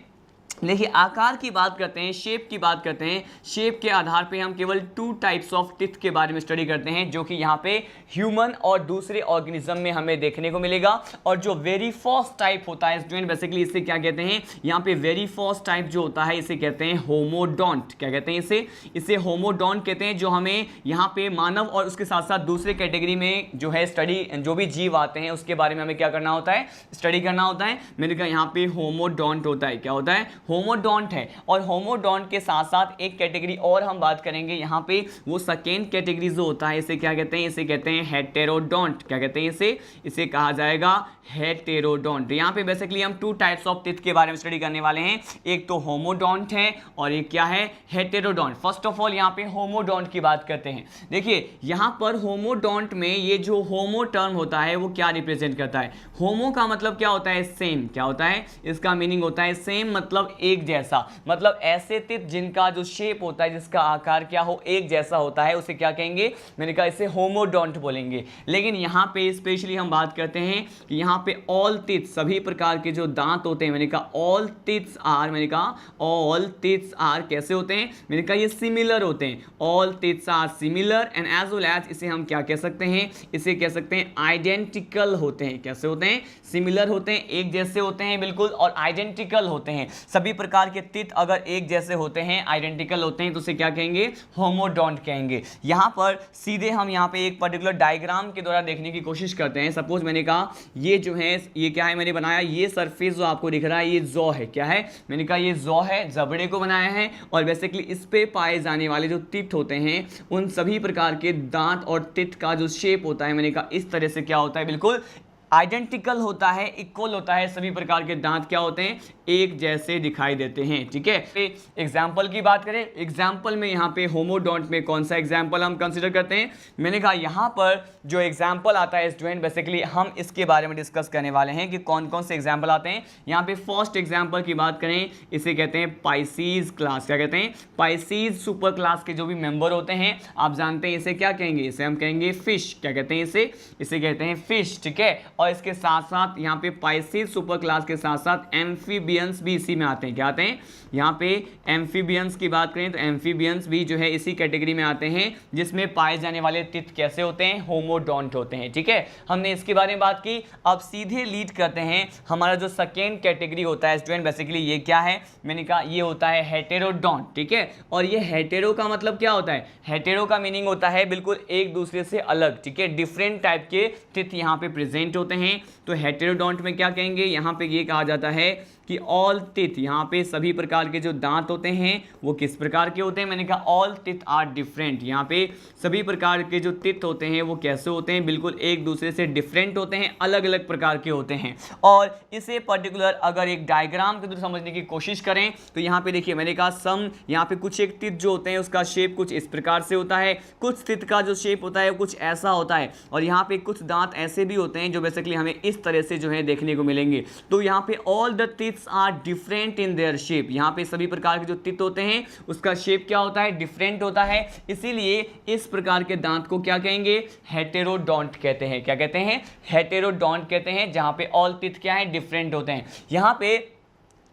देखिए आकार की बात करते हैं, शेप की बात करते हैं। शेप के आधार पे हम केवल 2 टाइप्स ऑफ टीथ के बारे में स्टडी करते हैं, जो कि यहाँ पे ह्यूमन और दूसरे ऑर्गेनिज्म में हमें देखने को मिलेगा। और जो वेरी फर्स्ट टाइप होता है स्टूडेंट, बेसिकली इसे क्या कहते हैं, यहाँ पे वेरी फर्स्ट टाइप जो होता है इसे कहते हैं होमोडोंट। क्या कहते हैं इसे होमोडोंट कहते हैं। जो हमें यहाँ पे मानव और उसके साथ साथ दूसरे कैटेगरी में जो है स्टडी, जो भी जीव आते हैं उसके बारे में हमें क्या करना होता है, स्टडी करना होता है। मैंने कहा यहाँ पे होमोडोंट होता है, क्या होता है, होमोडोंट है। और होमोडोंट के साथ साथ एक कैटेगरी और हम बात करेंगे यहाँ पे, वो सेकेंड कैटेगरी जो होता है इसे क्या कहते हैं, इसे कहते हैं हेटेरोडोंट। क्या कहते हैं इसे कहा जाएगा हेटेरोडोंट। यहाँ पे बेसिकली हम 2 टाइप्स ऑफ टीथ के बारे में स्टडी करने वाले हैं, एक तो होमोडोंट है और एक क्या है, हेटेरोडोंट। फर्स्ट ऑफ ऑल यहाँ पे होमोडोंट की बात करते हैं। देखिए यहाँ पर होमोडोंट में ये जो होमो टर्म होता है वो क्या रिप्रेजेंट करता है, होमो का मतलब क्या होता है, सेम। क्या होता है, इसका मीनिंग होता है सेम, मतलब एक जैसा, मतलब ऐसे तित जिनका जो शेप होता है, जिसका आकार क्या हो, एक जैसा होता है, उसे क्या कहेंगे, मैंने कहा इसे होमोडोंट बोलेंगे। लेकिन यहाँ पे स्पेशली हम बात करते हैं कि यहाँ पे ऑल टिथ, सभी प्रकार के जो दांत होते हैं, मैंने कहा ऑल टिथ्स आर, मैंने कहा ऑल टिथ्स आर कैसे होते हैं, मैंने कहा ये सिमिलर होते हैं, all teeths are similar and as well as इसे हम क्या कह सकते हैं, इसे कह सकते हैं आइडेंटिकल होते हैं। कैसे होते हैं, सिमिलर होते हैं, एक जैसे होते हैं बिल्कुल, और आइडेंटिकल होते हैं। सभी प्रकार के टिथ अगर एक जैसे होते हैं, आइडेंटिकल होते हैं, तो उसे क्या कहेंगे, होमोडोंट कहेंगे। यहाँ पर सीधे हम यहाँ पे एक पर्टिकुलर डायग्राम के द्वारा देखने की कोशिश करते हैं। सपोज मैंने कहा ये जो है, ये क्या है, मैंने बनाया ये सरफेस जो आपको दिख रहा है, ये जॉ है, क्या है, मैंने कहा ये जॉ है, जबड़े को बनाया है, और बेसिकली इस पे पाए जाने वाले जो टिथ होते हैं, उन सभी प्रकार के दांत और टिथ का जो शेप होता है, मैंने कहा इस तरह से क्या होता है, बिल्कुल आइडेंटिकल होता है, इक्वल होता है। सभी प्रकार के दांत क्या होते हैं, एक जैसे दिखाई देते हैं। ठीक है, एग्जाम्पल की बात करें, एग्जाम्पल में यहाँ पे होमोडोंट में कौन सा एग्जाम्पल हम कंसिडर करते हैं, मैंने कहा यहाँ पर जो एग्जाम्पल आता है स्टूडेंट, बेसिकली हम इसके बारे में डिस्कस करने वाले हैं कि कौन कौन से एग्जाम्पल आते हैं। यहाँ पे फर्स्ट एग्जाम्पल की बात करें, इसे कहते हैं पाइसीज क्लास। क्या कहते हैं, पाइसीज सुपर क्लास के जो भी मेंबर होते हैं, आप जानते हैं इसे क्या कहेंगे, इसे हम कहेंगे फिश। क्या कहते हैं इसे कहते हैं फिश। ठीक है, और इसके साथ साथ यहाँ पे पाइसीज सुपर क्लास के साथ साथ एम्फीबियंस भी इसी में आते हैं। क्या आते हैं, यहाँ पे एम्फीबियंस की बात करें तो एम्फीबियंस भी जो है इसी कैटेगरी में आते हैं, जिसमें पाए जाने वाले टिथ कैसे होते हैं, होमोडोंट होते हैं। ठीक है, हमने इसके बारे में बात की। अब सीधे लीड करते हैं हमारा जो सेकेंड कैटेगरी होता है स्टूडेंट, बेसिकली ये क्या है, मैंने कहा ये होता है हेटेरोडोंट। ठीक है, और ये हेटेरो का मतलब क्या होता है, हेटेरो का मीनिंग होता है बिल्कुल एक दूसरे से अलग। ठीक है, डिफरेंट टाइप के टिथ यहाँ पे प्रेजेंट होते हैं। तो हेटेरोडोंट में क्या कहेंगे, यहाँ पे ये कहा जाता है कि ऑल टिथ, यहाँ पे सभी प्रकार के जो दांत होते हैं वो किस प्रकार के होते हैं, मैंने कहा ऑल टिथ आर डिफरेंट। यहाँ पे सभी प्रकार के जो टिथ होते हैं वो कैसे होते हैं, बिल्कुल एक दूसरे से डिफरेंट होते हैं, अलग अलग प्रकार के होते हैं। और इसे पर्टिकुलर अगर एक डायग्राम के थ्रू समझने की कोशिश करें तो यहाँ पे देखिए, मैंने कहा सम, यहाँ पे कुछ एक टिथ जो होते हैं उसका शेप कुछ इस प्रकार से होता है, कुछ टिथ का जो शेप होता है वो कुछ ऐसा होता है, और यहाँ पे कुछ दांत ऐसे भी होते हैं जो बेसिकली हमें इस तरह से जो है देखने को मिलेंगे। तो यहाँ पे all the teeths are different in their shape, यहाँ पे सभी प्रकार के जो टिथ होते हैं उसका शेप क्या होता है, डिफरेंट होता है। इसीलिए इस प्रकार के दांत को क्या कहेंगे, हेटेरोडोंट कहते हैं। क्या कहते हैं, हेटेरोडोंट कहते हैं, जहां पे ऑल टिथ क्या है, डिफरेंट होते हैं। यहाँ पे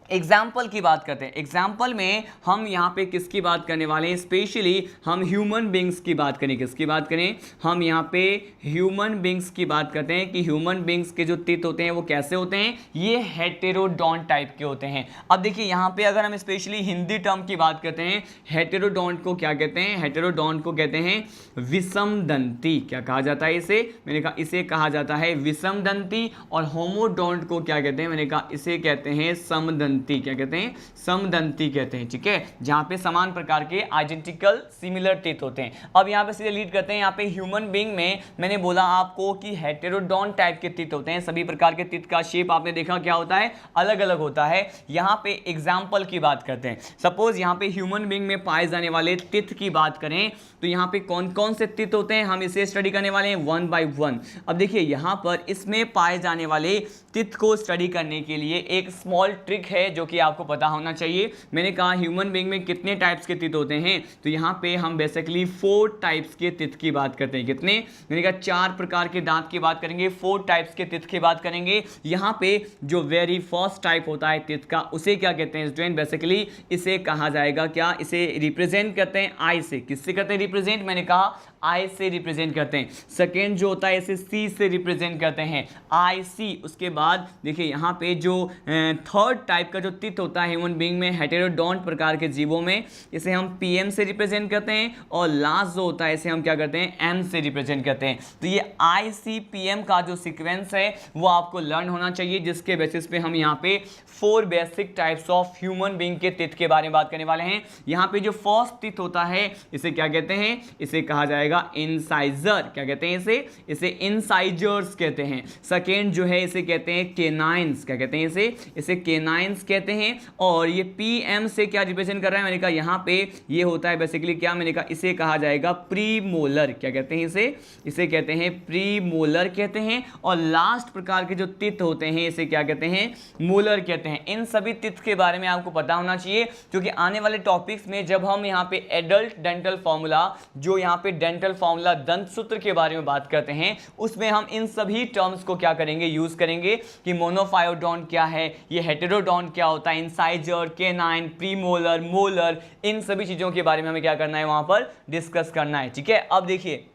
एग्जाम्पल की बात करते हैं। एग्जाम्पल में हम यहाँ पे किसकी बात करने वाले हैं, स्पेशली हम ह्यूमन बींग्स की बात करें। किसकी बात करें, हम यहाँ पे ह्यूमन बींग्स की बात करते हैं कि ह्यूमन बींग्स के जो टिथ होते हैं वो कैसे होते हैं, ये हेटेरोडोंट टाइप के होते हैं। अब देखिए यहाँ पे अगर हम स्पेशली हिंदी टर्म की बात करते हैं, हेटेरोडोंट को क्या कहते हैं, हेटेरोडोंट को कहते हैं विषमदंती। क्या कहा जाता है इसे, मैंने कहा इसे कहा जाता है विषमदंती। और होमोडोंट को क्या कहते हैं, मैंने कहा इसे कहते हैं समदंती। क्या कहते हैं, समदंती कहते हैं। ठीक है, जहां पे समान प्रकार के आइडेंटिकल सिमिलर टिथ होते हैं। अब यहाँ पे सीधे लीड करते हैं, यहाँ पे ह्यूमन बीइंग में मैंने बोला आपको कि हेटेरोडोंट टाइप के टिथ होते हैं, सभी प्रकार के टिथ का शेप आपने देखा क्या होता है, अलग अलग होता है। यहाँ पे एग्जाम्पल की बात करते हैं। सपोज यहाँ पे ह्यूमन बीइंग में पाए जाने वाले टिथ की बात करें तो यहाँ पे कौन कौन से टिथ होते हैं, हम इसे स्टडी करने वाले हैं वन बाय वन। अब देखिए यहाँ पर इसमें पाए जाने वाले टिथ को स्टडी करने के लिए एक स्मॉल ट्रिक है जो कि आपको पता होना चाहिए। मैंने कहा ह्यूमन बीइंग में कितने टाइप्स के टिथ होते हैं, तो यहाँ पे हम बेसिकली 4 टाइप्स के टिथ की बात करते हैं। कितने, मैंने कहा 4 प्रकार के दांत की बात करेंगे, 4 टाइप्स के टिथ की बात करेंगे। यहाँ पे जो वेरी फर्स्ट टाइप होता है टिथ का, उसे क्या कहते हैं स्टूडेंट, बेसिकली इसे कहा जाएगा क्या, इसे रिप्रेजेंट करते हैं आई से। किससे करते हैं रिप्रेजेंट, मैंने कहा आई से रिप्रेजेंट करते हैं। सेकेंड जो होता है इसे सी से रिप्रेजेंट करते हैं, आई सी। उसके बाद देखिए यहाँ पे जो थर्ड टाइप का जो टिथ होता है ह्यूमन बीइंग में, हेटेरोडोंट प्रकार के जीवों में, इसे हम पीएम से रिप्रेजेंट करते हैं। और लास्ट जो होता है इसे हम क्या करते हैं, एम से रिप्रेजेंट करते हैं। तो ये आई सी पी एम का जो सीक्वेंस है वो आपको लर्न होना चाहिए, जिसके बेसिस पे हम यहाँ पे 4 basic types of human being के टिथ के बारे में बात करने वाले हैं। यहाँ पे जो फर्स्ट टिथ होता है इसे क्या कहते हैं, इसे कहा जाएगा इंसाइजर। क्या कहते हैं इसे इंसाइजर्स कहते हैं। सेकेंड जो है इसे कहते हैं केनाइंस। क्या कहते हैं इसे केनाइंस कहते हैं, और ये PM से क्या रिप्रेजेंट कर रहा है, मैंने कहा यहाँ पे ये होता है बेसिकली क्या, मैंने कहा इसे कहा जाएगा प्रीमोलर। क्या कहते हैं इसे कहते हैं प्रीमोलर कहते हैं। और लास्ट प्रकार के जो तित होते हैं इसे क्या कहते हैं, मोलर कहते हैं। इन सभी तित के बारे में आपको पता होना चाहिए, क्योंकि आने वाले टॉपिक्स में जब हम यहाँ पे एडल्ट डेंटल फॉर्मूला, जो यहाँ पे डेंटल फॉर्मूला दंत सूत्र के बारे में बात करते हैं, उसमें हम इन सभी टर्म्स को क्या करेंगे, यूज करेंगे कि मोनोफायोडोंट क्या है, ये हेटेरोडोंट क्या होता है, इंसाइजर, केनाइन, प्रीमोलर, मोलर, इन सभी चीजों के बारे में हमें क्या करना है, वहां पर डिस्कस करना है। ठीक है, अब देखिए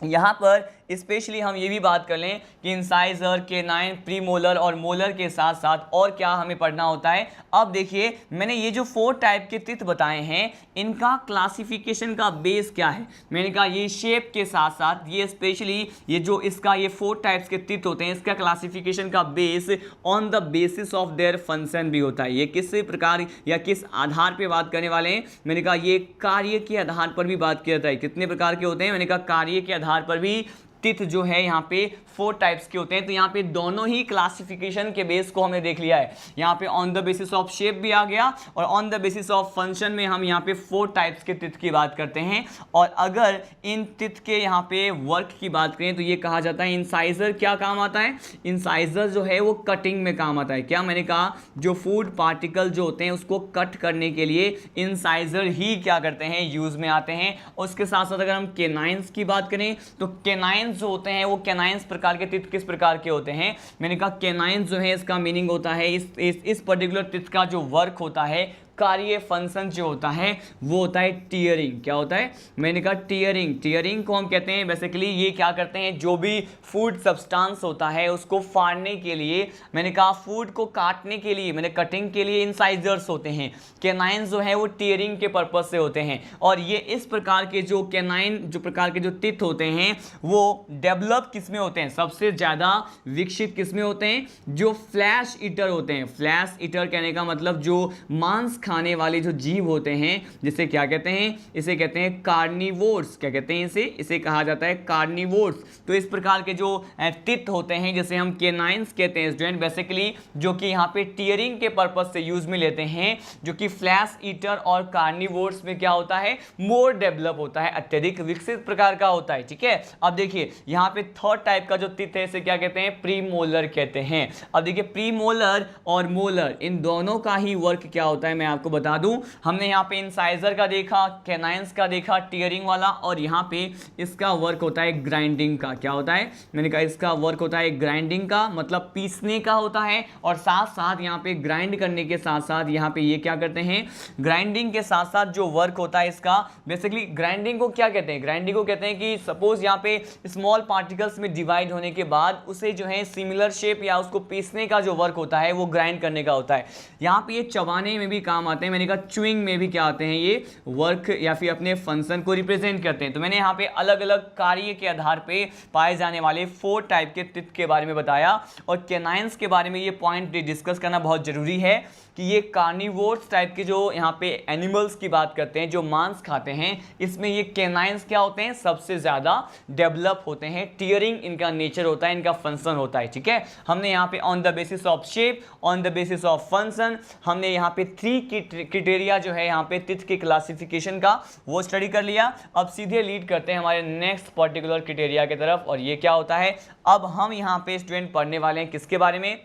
यहाँ पर स्पेशली हम ये भी बात कर लें कि इंसाइजर, केनाइन, प्रीमोलर और मोलर के साथ साथ और क्या हमें पढ़ना होता है। अब देखिए मैंने ये जो 4 टाइप के तित बताए हैं, इनका क्लासिफिकेशन का बेस क्या है। मैंने कहा ये शेप के साथ साथ ये स्पेशली ये जो इसका ये 4 टाइप्स के तित होते हैं, इसका क्लासिफिकेशन का base on the basis of their function भी होता है। ये किस प्रकार या किस आधार पर बात करने वाले हैं, मैंने कहा ये कार्य के आधार पर भी बात किया जाता है। कितने प्रकार के होते हैं, मैंने कहा कार्य के आधार पर भी तित जो है यहाँ पे 4 टाइप्स के होते हैं। तो यहाँ पे दोनों ही क्लासिफिकेशन के बेस को हमने देख लिया है। यहाँ पे on the basis of shape भी आ गया और on the basis of function में हम यहाँ पे 4 टाइप्स के तित की बात करते हैं। और अगर इन तित के यहाँ पे वर्क की बात करें तो ये कहा जाता है इंसाइजर क्या काम आता है, इंसाइजर जो है वो कटिंग में काम आता है। क्या मैंने कहा, जो फूड पार्टिकल जो होते हैं उसको कट करने के लिए इंसाइजर ही क्या करते हैं, यूज में आते हैं। उसके साथ साथ अगर हम केनाइंस की बात करें तो केनाइंस जो होते हैं वो केनाइंस प्रकार के तित किस प्रकार के होते हैं, मैंने कहा केनाइंस जो है इसका मीनिंग होता है इस पर्टिकुलर तित का जो वर्क होता है, कार्य फंक्शन जो होता है वो होता है टीयरिंग। क्या होता है, मैंने कहा टीयरिंग को हम कहते हैं बेसिकली ये क्या करते हैं, जो भी फूड सब्सटेंस होता है उसको फाड़ने के लिए, मैंने कहा फूड को काटने के लिए, मैंने कटिंग के लिए इंसाइजर्स होते हैं। केनाइन जो है वो टीयरिंग के पर्पज से होते हैं। और ये इस प्रकार के जो केनाइन जो प्रकार के जो तित होते हैं वो डेवलप किसमें होते हैं, सबसे ज्यादा विकसित किसमें होते हैं, जो फ्लैश ईटर होते हैं। फ्लैश ईटर कहने का मतलब जो मांस खाने वाले जो जीव होते हैं, जिसे क्या कहते हैं, इसे कहते हैं कार्निवोर्स। क्या कहते हैं इसे कहा जाता है कार्निवोर्स। तो इस प्रकार के जो तित होते हैं जैसे हम केनाइंस कहते हैं स्टूडेंट, बेसिकली जो कि यहाँ पे टीयरिंग के पर्पज से यूज में लेते हैं, जो कि फ्लैश ईटर और कार्निवोर्स में क्या होता है, मोर डेवलप होता है, अत्यधिक विकसित प्रकार का होता है। ठीक है, अब देखिए यहाँ पे 3rd टाइप का जो तित है इसे क्या कहते हैं, प्रीमोलर कहते हैं। अब देखिए प्रीमोलर और मोलर इन दोनों का ही वर्क क्या होता है मैं आपको बता दूं। हमने यहाँ पे इंसाइजर का देखा, केनाइंस का देखा, टीयरिंग वाला, और यहाँ पे इसका वर्क होता है ग्राइंडिंग का। क्या होता है, मैंने कहा इसका वर्क होता है ग्राइंडिंग का, मतलब पीसने का होता है। और साथ साथ यहाँ पे ग्राइंड करने के साथ साथ यहाँ पे ये क्या करते हैं, ग्राइंडिंग के साथ साथ जो वर्क होता है इसका, बेसिकली ग्राइंडिंग को क्या कहते हैं, ग्राइंडिंग को कहते हैं कि सपोज यहाँ पे स्मॉल पार्टिकल्स में डिवाइड होने के बाद उसे जो है सिमिलर शेप या उसको पीसने का जो वर्क होता है वो ग्राइंड करने का होता है। यहाँ पे ये चबाने में भी काम आते हैं, मैंने कहा च्यूइंग में भी क्या आते हैं, ये वर्क या फिर अपने फंक्शन को रिप्रेजेंट करते हैं। तो मैंने यहाँ पे अलग अलग कार्य के आधार पे पाए जाने वाले 4 टाइप के तित के बारे में बताया। और केनाइंस के बारे में ये पॉइंट डिस्कस करना बहुत जरूरी है कि ये कार्निवोर्स टाइप के जो यहाँ पे एनिमल्स की बात करते हैं जो मांस खाते हैं, इसमें ये केनाइंस क्या होते हैं, सबसे ज्यादा डेवलप होते हैं। टीयरिंग इनका नेचर होता है, इनका फंक्शन होता है। ठीक है, हमने यहाँ पे on the basis of shape, on the basis of function, हमने यहाँ पे 3 क्राइटेरिया जो है यहाँ पे तित के क्लासिफिकेशन का वो स्टडी कर लिया। अब सीधे लीड करते हैं हमारे नेक्स्ट पर्टिकुलर क्राइटेरिया की तरफ, और ये क्या होता है, अब हम यहाँ पे स्टूडेंट पढ़ने वाले हैं किसके बारे में,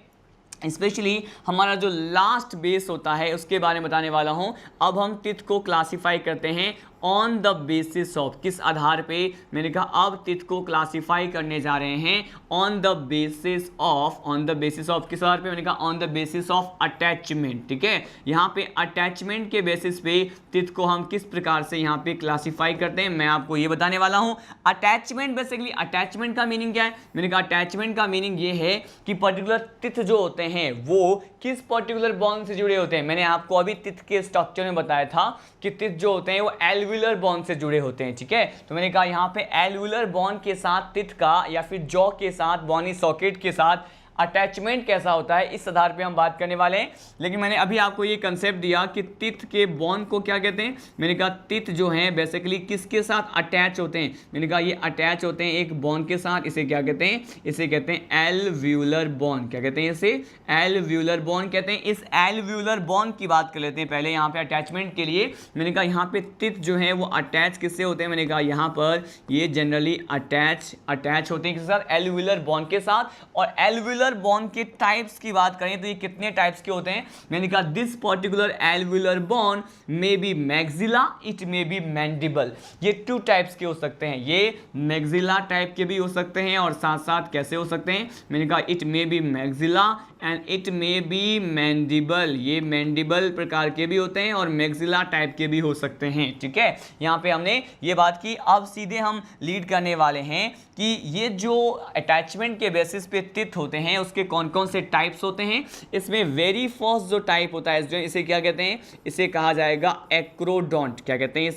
स्पेशली हमारा जो लास्ट बेस होता है उसके बारे में बताने वाला हूं। अब हम तित को क्लासिफाई करते हैं ऑन द बेसिस ऑफ, किस आधार पे, मैंने कहा अब तित को क्लासिफाई करने जा रहे हैं on the basis of, on the basis of किस आधार पे, मैंने कहा on the basis of attachment. ठीक है, यहाँ पे अटैचमेंट के बेसिस पे तित को हम किस प्रकार से यहाँ पे क्लासिफाई करते हैं मैं आपको ये बताने वाला हूँ। अटैचमेंट, बेसिकली अटैचमेंट का मीनिंग क्या है, मैंने कहा अटैचमेंट का मीनिंग ये है कि पर्टिकुलर तित जो होते हैं वो किस पर्टिकुलर बॉन्ड से जुड़े होते हैं। मैंने आपको अभी तित के स्ट्रक्चर में बताया था कि तित जो होते हैं वो एल्वुलर बॉन्ड से जुड़े होते हैं। ठीक है, तो मैंने कहा यहाँ पे एल्वुलर बॉन्ड के साथ तित का या फिर जॉ के साथ, बॉनी सॉकेट के साथ अटैचमेंट कैसा होता है, इस आधार पे हम बात करने वाले हैं। लेकिन मैंने अभी आपको ये कंसेप्ट दिया कि तित के बॉन्ड को क्या कहते हैं। मैंने कहा तित जो हैं बेसिकली किसके साथ अटैच होते हैं, मैंने कहा ये अटैच होते हैं एक बॉन्ड के साथ। इसे क्या कहते हैं, इसे कहते हैं एल्व्यूलर बॉन्ड। क्या कहते हैं इसे, एल्व्यूलर बॉन्ड कहते हैं। इस एल्व्यूलर बॉन्ड की बात कर लेते हैं पहले यहाँ पे अटैचमेंट के लिए। मैंने कहा यहाँ पे तित जो है वो अटैच किससे होते हैं, मैंने कहा यहाँ पर ये जनरली अटैच होते हैं किसके साथ, एल्व्यूलर बॉन्ड के साथ। और एल्व्यूलर बॉन्ड के टाइप्स की बात करें तो ये कितने टाइप्स के होते हैं, मैंने कहा this particular alveolar bond may be maxilla, it may be mandible. ये 2 टाइप्स के हो सकते हैं, ये मैक्सिला टाइप के भी हो सकते हैं और साथ साथ कैसे हो सकते हैं, मैंने कहा it may be maxilla and it may be mandible. ये मैंडिबल प्रकार के भी होते हैं और मैक्सिला टाइप के भी हो सकते हैं। ठीक है, यहाँ पे हमने ये बात की। अब सीधे हम लीड करने वाले हैं कि ये जो अटैचमेंट के बेसिस पे तित होते हैं उसके कौन कौन से टाइप्स होते हैं। इसमें वेरी फर्स्ट जो टाइप होता है इसे क्या कहते हैं, इसे कहा जाएगा एक्रोडोंट। क्या कहते हैं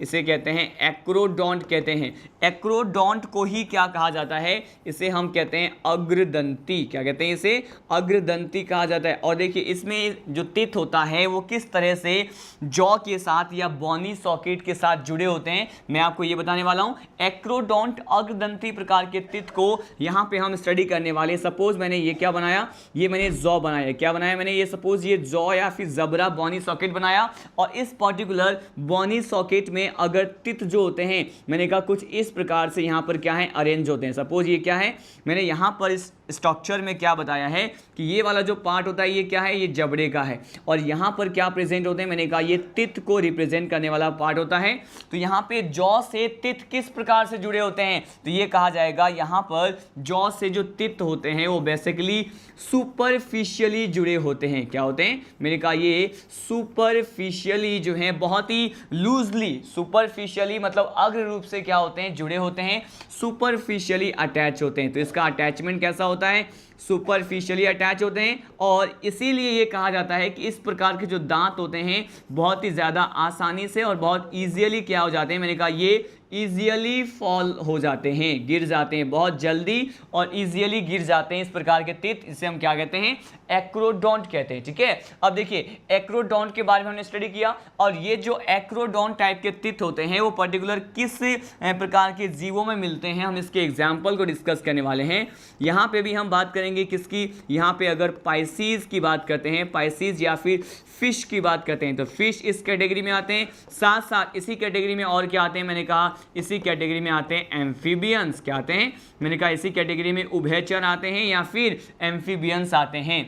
इसे कहते हैं एक्रोडोंट कहते हैं। एक्रोडोंट को ही क्या कहा जाता है, इसे हम कहते हैं अग्रदंती। क्या कहते हैं इसे, अग्रदंती कहा जाता है। और देखिए इसमें जो तित होता है वो किस तरह से जॉ के साथ या बॉनी सॉकेट के साथ जुड़े होते हैं मैं आपको ये बताने वाला हूं। एक्रोडोंट अग्रदंती प्रकार के तित को यहां पे हम स्टडी करने वाले। सपोज मैंने ये क्या बनाया, ये मैंने जॉ बनाया। क्या बनाया मैंने, ये सपोज ये जॉ या फिर जबरा बॉनी सॉकेट बनाया। और इस पर्टिकुलर बॉनी सॉकेट में अगर तित जो होते हैं मैंने कहा कुछ इस प्रकार से यहां पर क्या है अरेंज होते हैं। सपोज ये क्या है, मैंने यहां पर इस स्ट्रक्चर में क्या बताया है कि ये वाला जो पार्ट होता है ये क्या है, ये जबड़े का है। और यहाँ पर क्या प्रेजेंट होते हैं, मैंने कहा ये तित को रिप्रेजेंट करने वाला पार्ट होता है। तो यहाँ पे जॉ से तित किस प्रकार से जुड़े होते हैं, तो ये कहा जाएगा यहाँ पर जॉ से जो तित होते हैं वो बेसिकली सुपरफिशियली जुड़े होते हैं। क्या होते हैं, मैंने कहा ये सुपरफिशियली जो है बहुत ही लूजली, सुपरफिशियली मतलब अग्र रूप से क्या होते हैं, जुड़े होते हैं, सुपरफिशियली अटैच होते हैं। तो इसका अटैचमेंट कैसा होता है, सुपरफिशियली अटैच होते हैं। और इसीलिए ये कहा जाता है कि इस प्रकार के जो दांत होते हैं बहुत ही ज़्यादा आसानी से और बहुत ईजियली क्या हो जाते हैं, मैंने कहा ये ईजियली फॉल हो जाते हैं, गिर जाते हैं बहुत जल्दी और ईजियली गिर जाते हैं इस प्रकार के तित। इसे हम क्या कहते हैं, एक्रोडोंट कहते हैं। ठीक है, अब देखिए एक्रोडोंट के बारे में हमने स्टडी किया। और ये जो एक्रोडोंट टाइप के तित होते हैं वो पर्टिकुलर किस प्रकार के जीवों में मिलते हैं, हम इसके एग्जाम्पल को डिस्कस करने वाले हैं। यहाँ पे भी हम बात करेंगे किसकी, यहाँ पे अगर पाइसीज की बात करते हैं, पाइसीज या फिर फिश की बात करते हैं तो फिश इस कैटेगरी में आते हैं। साथ साथ इसी कैटेगरी में और क्या आते हैं, मैंने कहा इसी कैटेगरी में आते हैं एम्फीबियंस। क्या आते हैं, मैंने कहा इसी कैटेगरी में उभयचर आते हैं या फिर एम्फीबियंस आते हैं।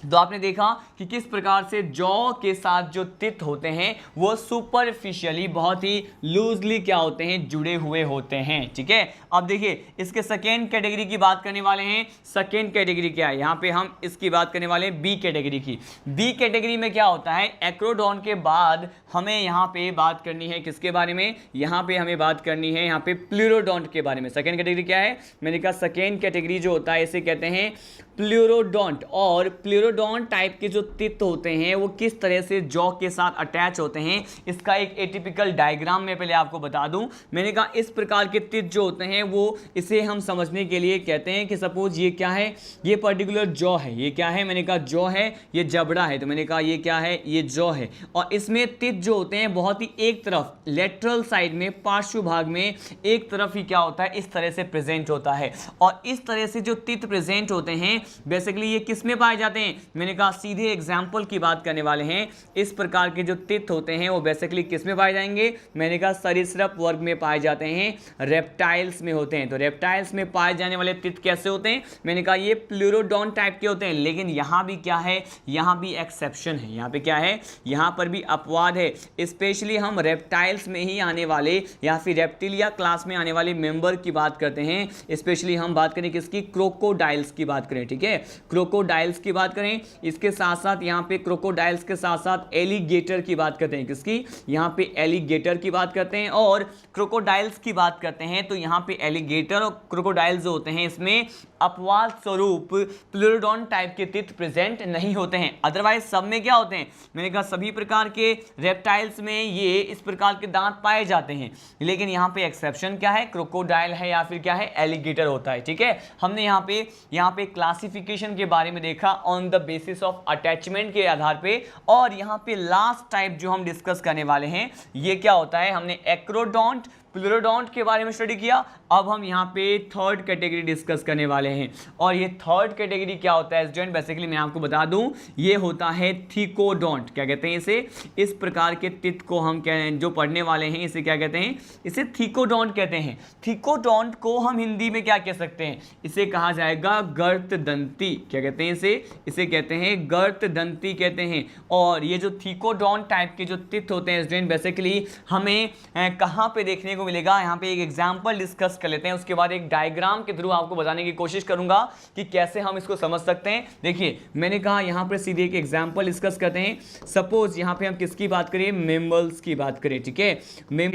तो आपने देखा कि किस प्रकार से जॉ के साथ जो तित होते हैं वो सुपरफिशियली बहुत ही लूजली क्या होते हैं, जुड़े हुए होते हैं। ठीक है, अब देखिए इसके सेकेंड कैटेगरी की बात करने वाले हैं। सेकेंड कैटेगरी क्या है, यहाँ पे हम इसकी बात करने वाले हैं बी कैटेगरी की। बी कैटेगरी में क्या होता है, एक्रोडोंट के बाद हमें यहाँ पे बात करनी है किसके बारे में, यहाँ पे हमें बात करनी है यहाँ पे प्लूरोडोंट के बारे में। सेकेंड कैटेगरी क्या है, मैंने कहा सेकेंड कैटेगरी जो होता है इसे कहते हैं प्लूरोडोंट। और प्लूरोडोंट टाइप के जो तित होते हैं वो किस तरह से जॉ के साथ अटैच होते हैं, इसका एक एटिपिकल डायग्राम में पहले आपको बता दूं। मैंने कहा इस प्रकार के तित जो होते हैं वो इसे हम समझने के लिए कहते हैं कि सपोज ये क्या है, ये पर्टिकुलर जॉ है, ये क्या है, मैंने कहा जॉ है, ये जबड़ा है, तो मैंने कहा ये क्या है, ये जॉ है। और इसमें तित जो होते हैं बहुत ही एक तरफ लेटरल साइड में, पार्श्व भाग में एक तरफ ही क्या होता है, इस तरह से प्रेजेंट होता है। और इस तरह से जो तित प्रेजेंट होते हैं बेसिकली ये किस में पाए जाते हैं, मैंने कहा सीधे एग्जाम्पल की बात करने वाले हैं। इस प्रकार के जो तित होते हैं वो बेसिकली किस में पाए जाएंगे, मैंने कहा सरीसृप वर्ग में पाए जाते हैं, रेप्टाइल्स में होते हैं। तो रेप्टाइल्स में पाए जाने वाले तित कैसे होते हैं, मैंने कहा ये प्लूरोडोंट टाइप के होते हैं। लेकिन यहाँ भी क्या है, यहाँ भी एक्सेप्शन है, यहाँ पे क्या है, यहाँ पर भी अपवाद है। स्पेशली हम रेप्टाइल्स में ही आने वाले या फिर रेप्टिलिया क्लास में आने वाले मेंबर की बात करते हैं। स्पेशली हम बात करें किसकी, क्रोकोडाइल्स की बात करें। ठीक है, क्रोकोडाइल्स की बात करें। इसके साथ साथ यहाँ पे क्रोकोडाइल्स के साथ साथ एलिगेटर की बात करते हैं, किसकी, यहाँ पे एलिगेटर की बात करते हैं। और क्रोकोडाइल्स की बात करते हैं तो यहाँ पे एलिगेटर और क्रोकोडाइल्स जो होते हैं इसमें अपवाद स्वरूप प्लूरोडोंट टाइप के टिथ प्रेजेंट नहीं होते हैं, अदरवाइज सब में क्या होते हैं, मैंने कहा सभी प्रकार के रेप्टाइल्स में ये इस प्रकार के दांत पाए जाते हैं। लेकिन यहाँ पे एक्सेप्शन क्या है, क्रोकोडाइल है या फिर क्या है, एलिगेटर होता है। ठीक है, हमने यहाँ पे क्लासिफिकेशन के बारे में देखा on the basis of attachment के आधार पे। और यहाँ पे लास्ट टाइप जो हम डिस्कस करने वाले हैं ये क्या होता है, हमने एक्रोडोंट प्लूरोडोंट के बारे में स्टडी किया। अब हम यहाँ पे थर्ड कैटेगरी डिस्कस करने वाले हैं, और ये थर्ड कैटेगरी क्या होता है स्टूडेंट, बेसिकली मैं आपको बता दूं ये होता है थिकोडोंट। क्या कहते हैं इसे, इस प्रकार के टिथ को हम जो पढ़ने वाले हैं इसे क्या कहते हैं, इसे थिकोडोंट कहते हैं। थिकोडोंट को हम हिंदी में क्या कह सकते हैं, इसे कहा जाएगा गर्तदंती। क्या कहते हैं इसे कहते हैं गर्तदंती कहते हैं। और ये जो थिकोडोंट टाइप के जो टिथ होते हैं स्टूडेंट, बेसिकली हमें कहाँ पे देखने को मिलेगा, यहाँ पे एक एग्जांपल डिस्कस कर लेते हैं, उसके बाद एक डायग्राम के थ्रू आपको बताने की कोशिश करूंगा कि कैसे हम इसको समझ सकते हैं। देखिए मैंने कहा यहाँ पर सीधे एक एग्जांपल डिस्कस करते हैं। सपोज यहाँ पे हम किसकी बात करें, मेमल्स की बात करें। ठीक है,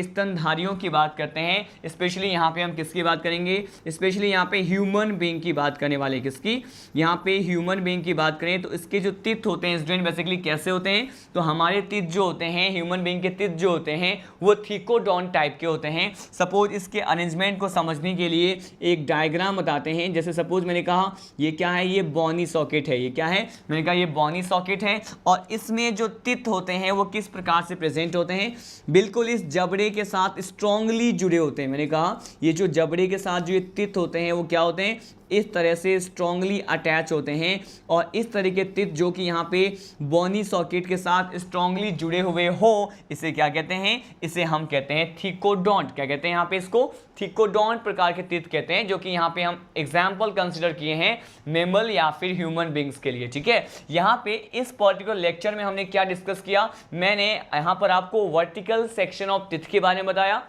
स्तनधारियों की बात करते हैं। स्पेशली यहाँ पे हम किसकी बात करेंगे, स्पेशली यहाँ पे ह्यूमन बीइंग की बात करने वाले, किसकी, यहाँ पे ह्यूमन बीइंग की बात करें तो इसके जो टिथ होते हैं स्टूडेंट बेसिकली कैसे होते हैं, तो हमारे टिथ जो होते हैं, ह्यूमन बीइंग के टिथ जो होते हैं वो थिकोडोंट टाइप के होते हैं। सपोज इसके अरेंजमेंट को समझने के लिए एक डायग्राम बताते हैं। जैसे सपोज मैंने कहा ये क्या है, ये बॉनी सॉकेट है। ये क्या है, मैंने कहा ये बॉनी सॉकेट है, और इसमें जो टिथ होते हैं वो किस प्रकार से प्रेजेंट होते हैं, बिल्कुल इस जबड़े के साथ स्ट्रांगली जुड़े होते हैं। मैंने कहा ये जो जबड़े के साथ जो ये टिथ होते हैं वो क्या होते हैं, इस तरह से स्ट्रांगली अटैच होते हैं। और इस तरह के टिथ जो कि यहाँ पे बॉनी सॉकेट के साथ स्ट्रांगली जुड़े हुए हो, इसे क्या कहते हैं, इसे हम कहते हैं थिकोडोंट। क्या कहते हैं यहाँ पे, इसको थिकोडोंट प्रकार के टिथ कहते हैं, जो कि यहाँ पे हम एग्जाम्पल कंसिडर किए हैं मेमल या फिर ह्यूमन बींग्स के लिए। ठीक है, यहाँ पे इस पर्टिकुलर लेक्चर में हमने क्या डिस्कस किया, मैंने यहाँ पर आपको वर्टिकल सेक्शन ऑफ टिथ के बारे में बताया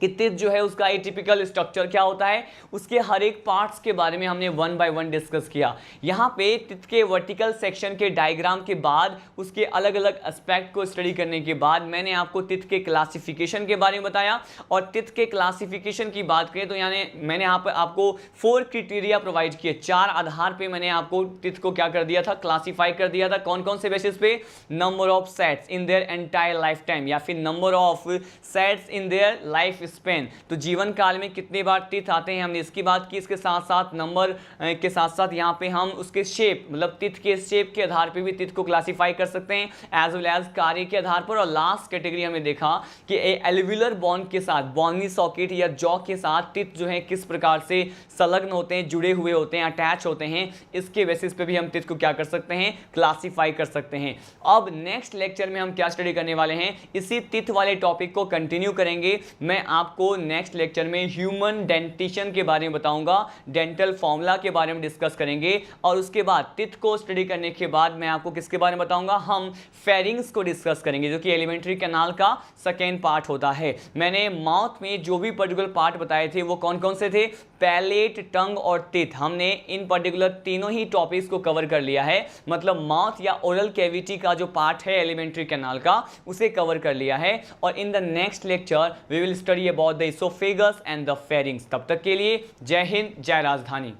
कि टिथ जो है उसका एटिपिकल स्ट्रक्चर क्या होता है, उसके हर एक पार्ट्स के बारे में हमने वन बाय वन डिस्कस किया। यहाँ पे टिथ के वर्टिकल सेक्शन के डायग्राम के बाद उसके अलग अलग एस्पेक्ट को स्टडी करने के बाद मैंने आपको टिथ के क्लासिफिकेशन के बारे में बताया। और टिथ के क्लासिफिकेशन की बात करें तो यानी मैंने यहाँ पर आपको 4 क्राइटेरिया प्रोवाइड किए, 4 आधार पर मैंने आपको टिथ को क्या कर दिया था, क्लासीफाई कर दिया था। कौन कौन से बेसिस पे, number of sets in their entire life time, या फिर number of sets in their life span, तो जीवन काल में कितने बार टिथ आते हैं हमने इसकी बात की। इसके साथ साथ नंबर के साथ साथ यहाँ पे हम उसके शेप, मतलब टिथ के शेप के आधार पे भी टिथ को क्लासिफाई कर सकते हैं, एज वेल एज कार्य के आधार पर। और लास्ट कैटेगरी हमने देखा कि एल्वियुलर बोन के साथ, बॉनी सॉकेट या जॉ के साथ टिथ जो है किस प्रकार से संलग्न होते हैं, जुड़े हुए होते हैं, अटैच होते हैं, इसके बेसिस पे भी हम टिथ को क्या कर सकते हैं, क्लासीफाई कर सकते हैं। अब नेक्स्ट लेक्चर में हम क्या स्टडी करने वाले हैं, इसी टिथ वाले टॉपिक को कंटिन्यू करेंगे। मैं आपको नेक्स्ट लेक्चर में ह्यूमन डेंटिशन के बारे में बताऊंगा, डेंटल फॉर्मूला के बारे में डिस्कस करेंगे। और उसके बाद टिथ को स्टडी करने के बाद मैं आपको किसके बारे में बताऊंगा, हम फेरिंग्स को डिस्कस करेंगे, जो कि एलिमेंट्री कैनाल का सेकेंड पार्ट होता है। मैंने माउथ में जो भी पर्टिकुलर पार्ट बताए थे वो कौन कौन से थे, पैलेट, टंग और टिथ। हमने इन पर्टिकुलर तीनों ही टॉपिक्स को कवर कर लिया है, मतलब माउथ या ओरल कैविटी का जो पार्ट है एलिमेंट्री कैनाल का, उसे कवर कर लिया है। और in the next lecture we will study about the oesophagus and the pharynx. तब तक के लिए जय हिंद, जय राजधानी।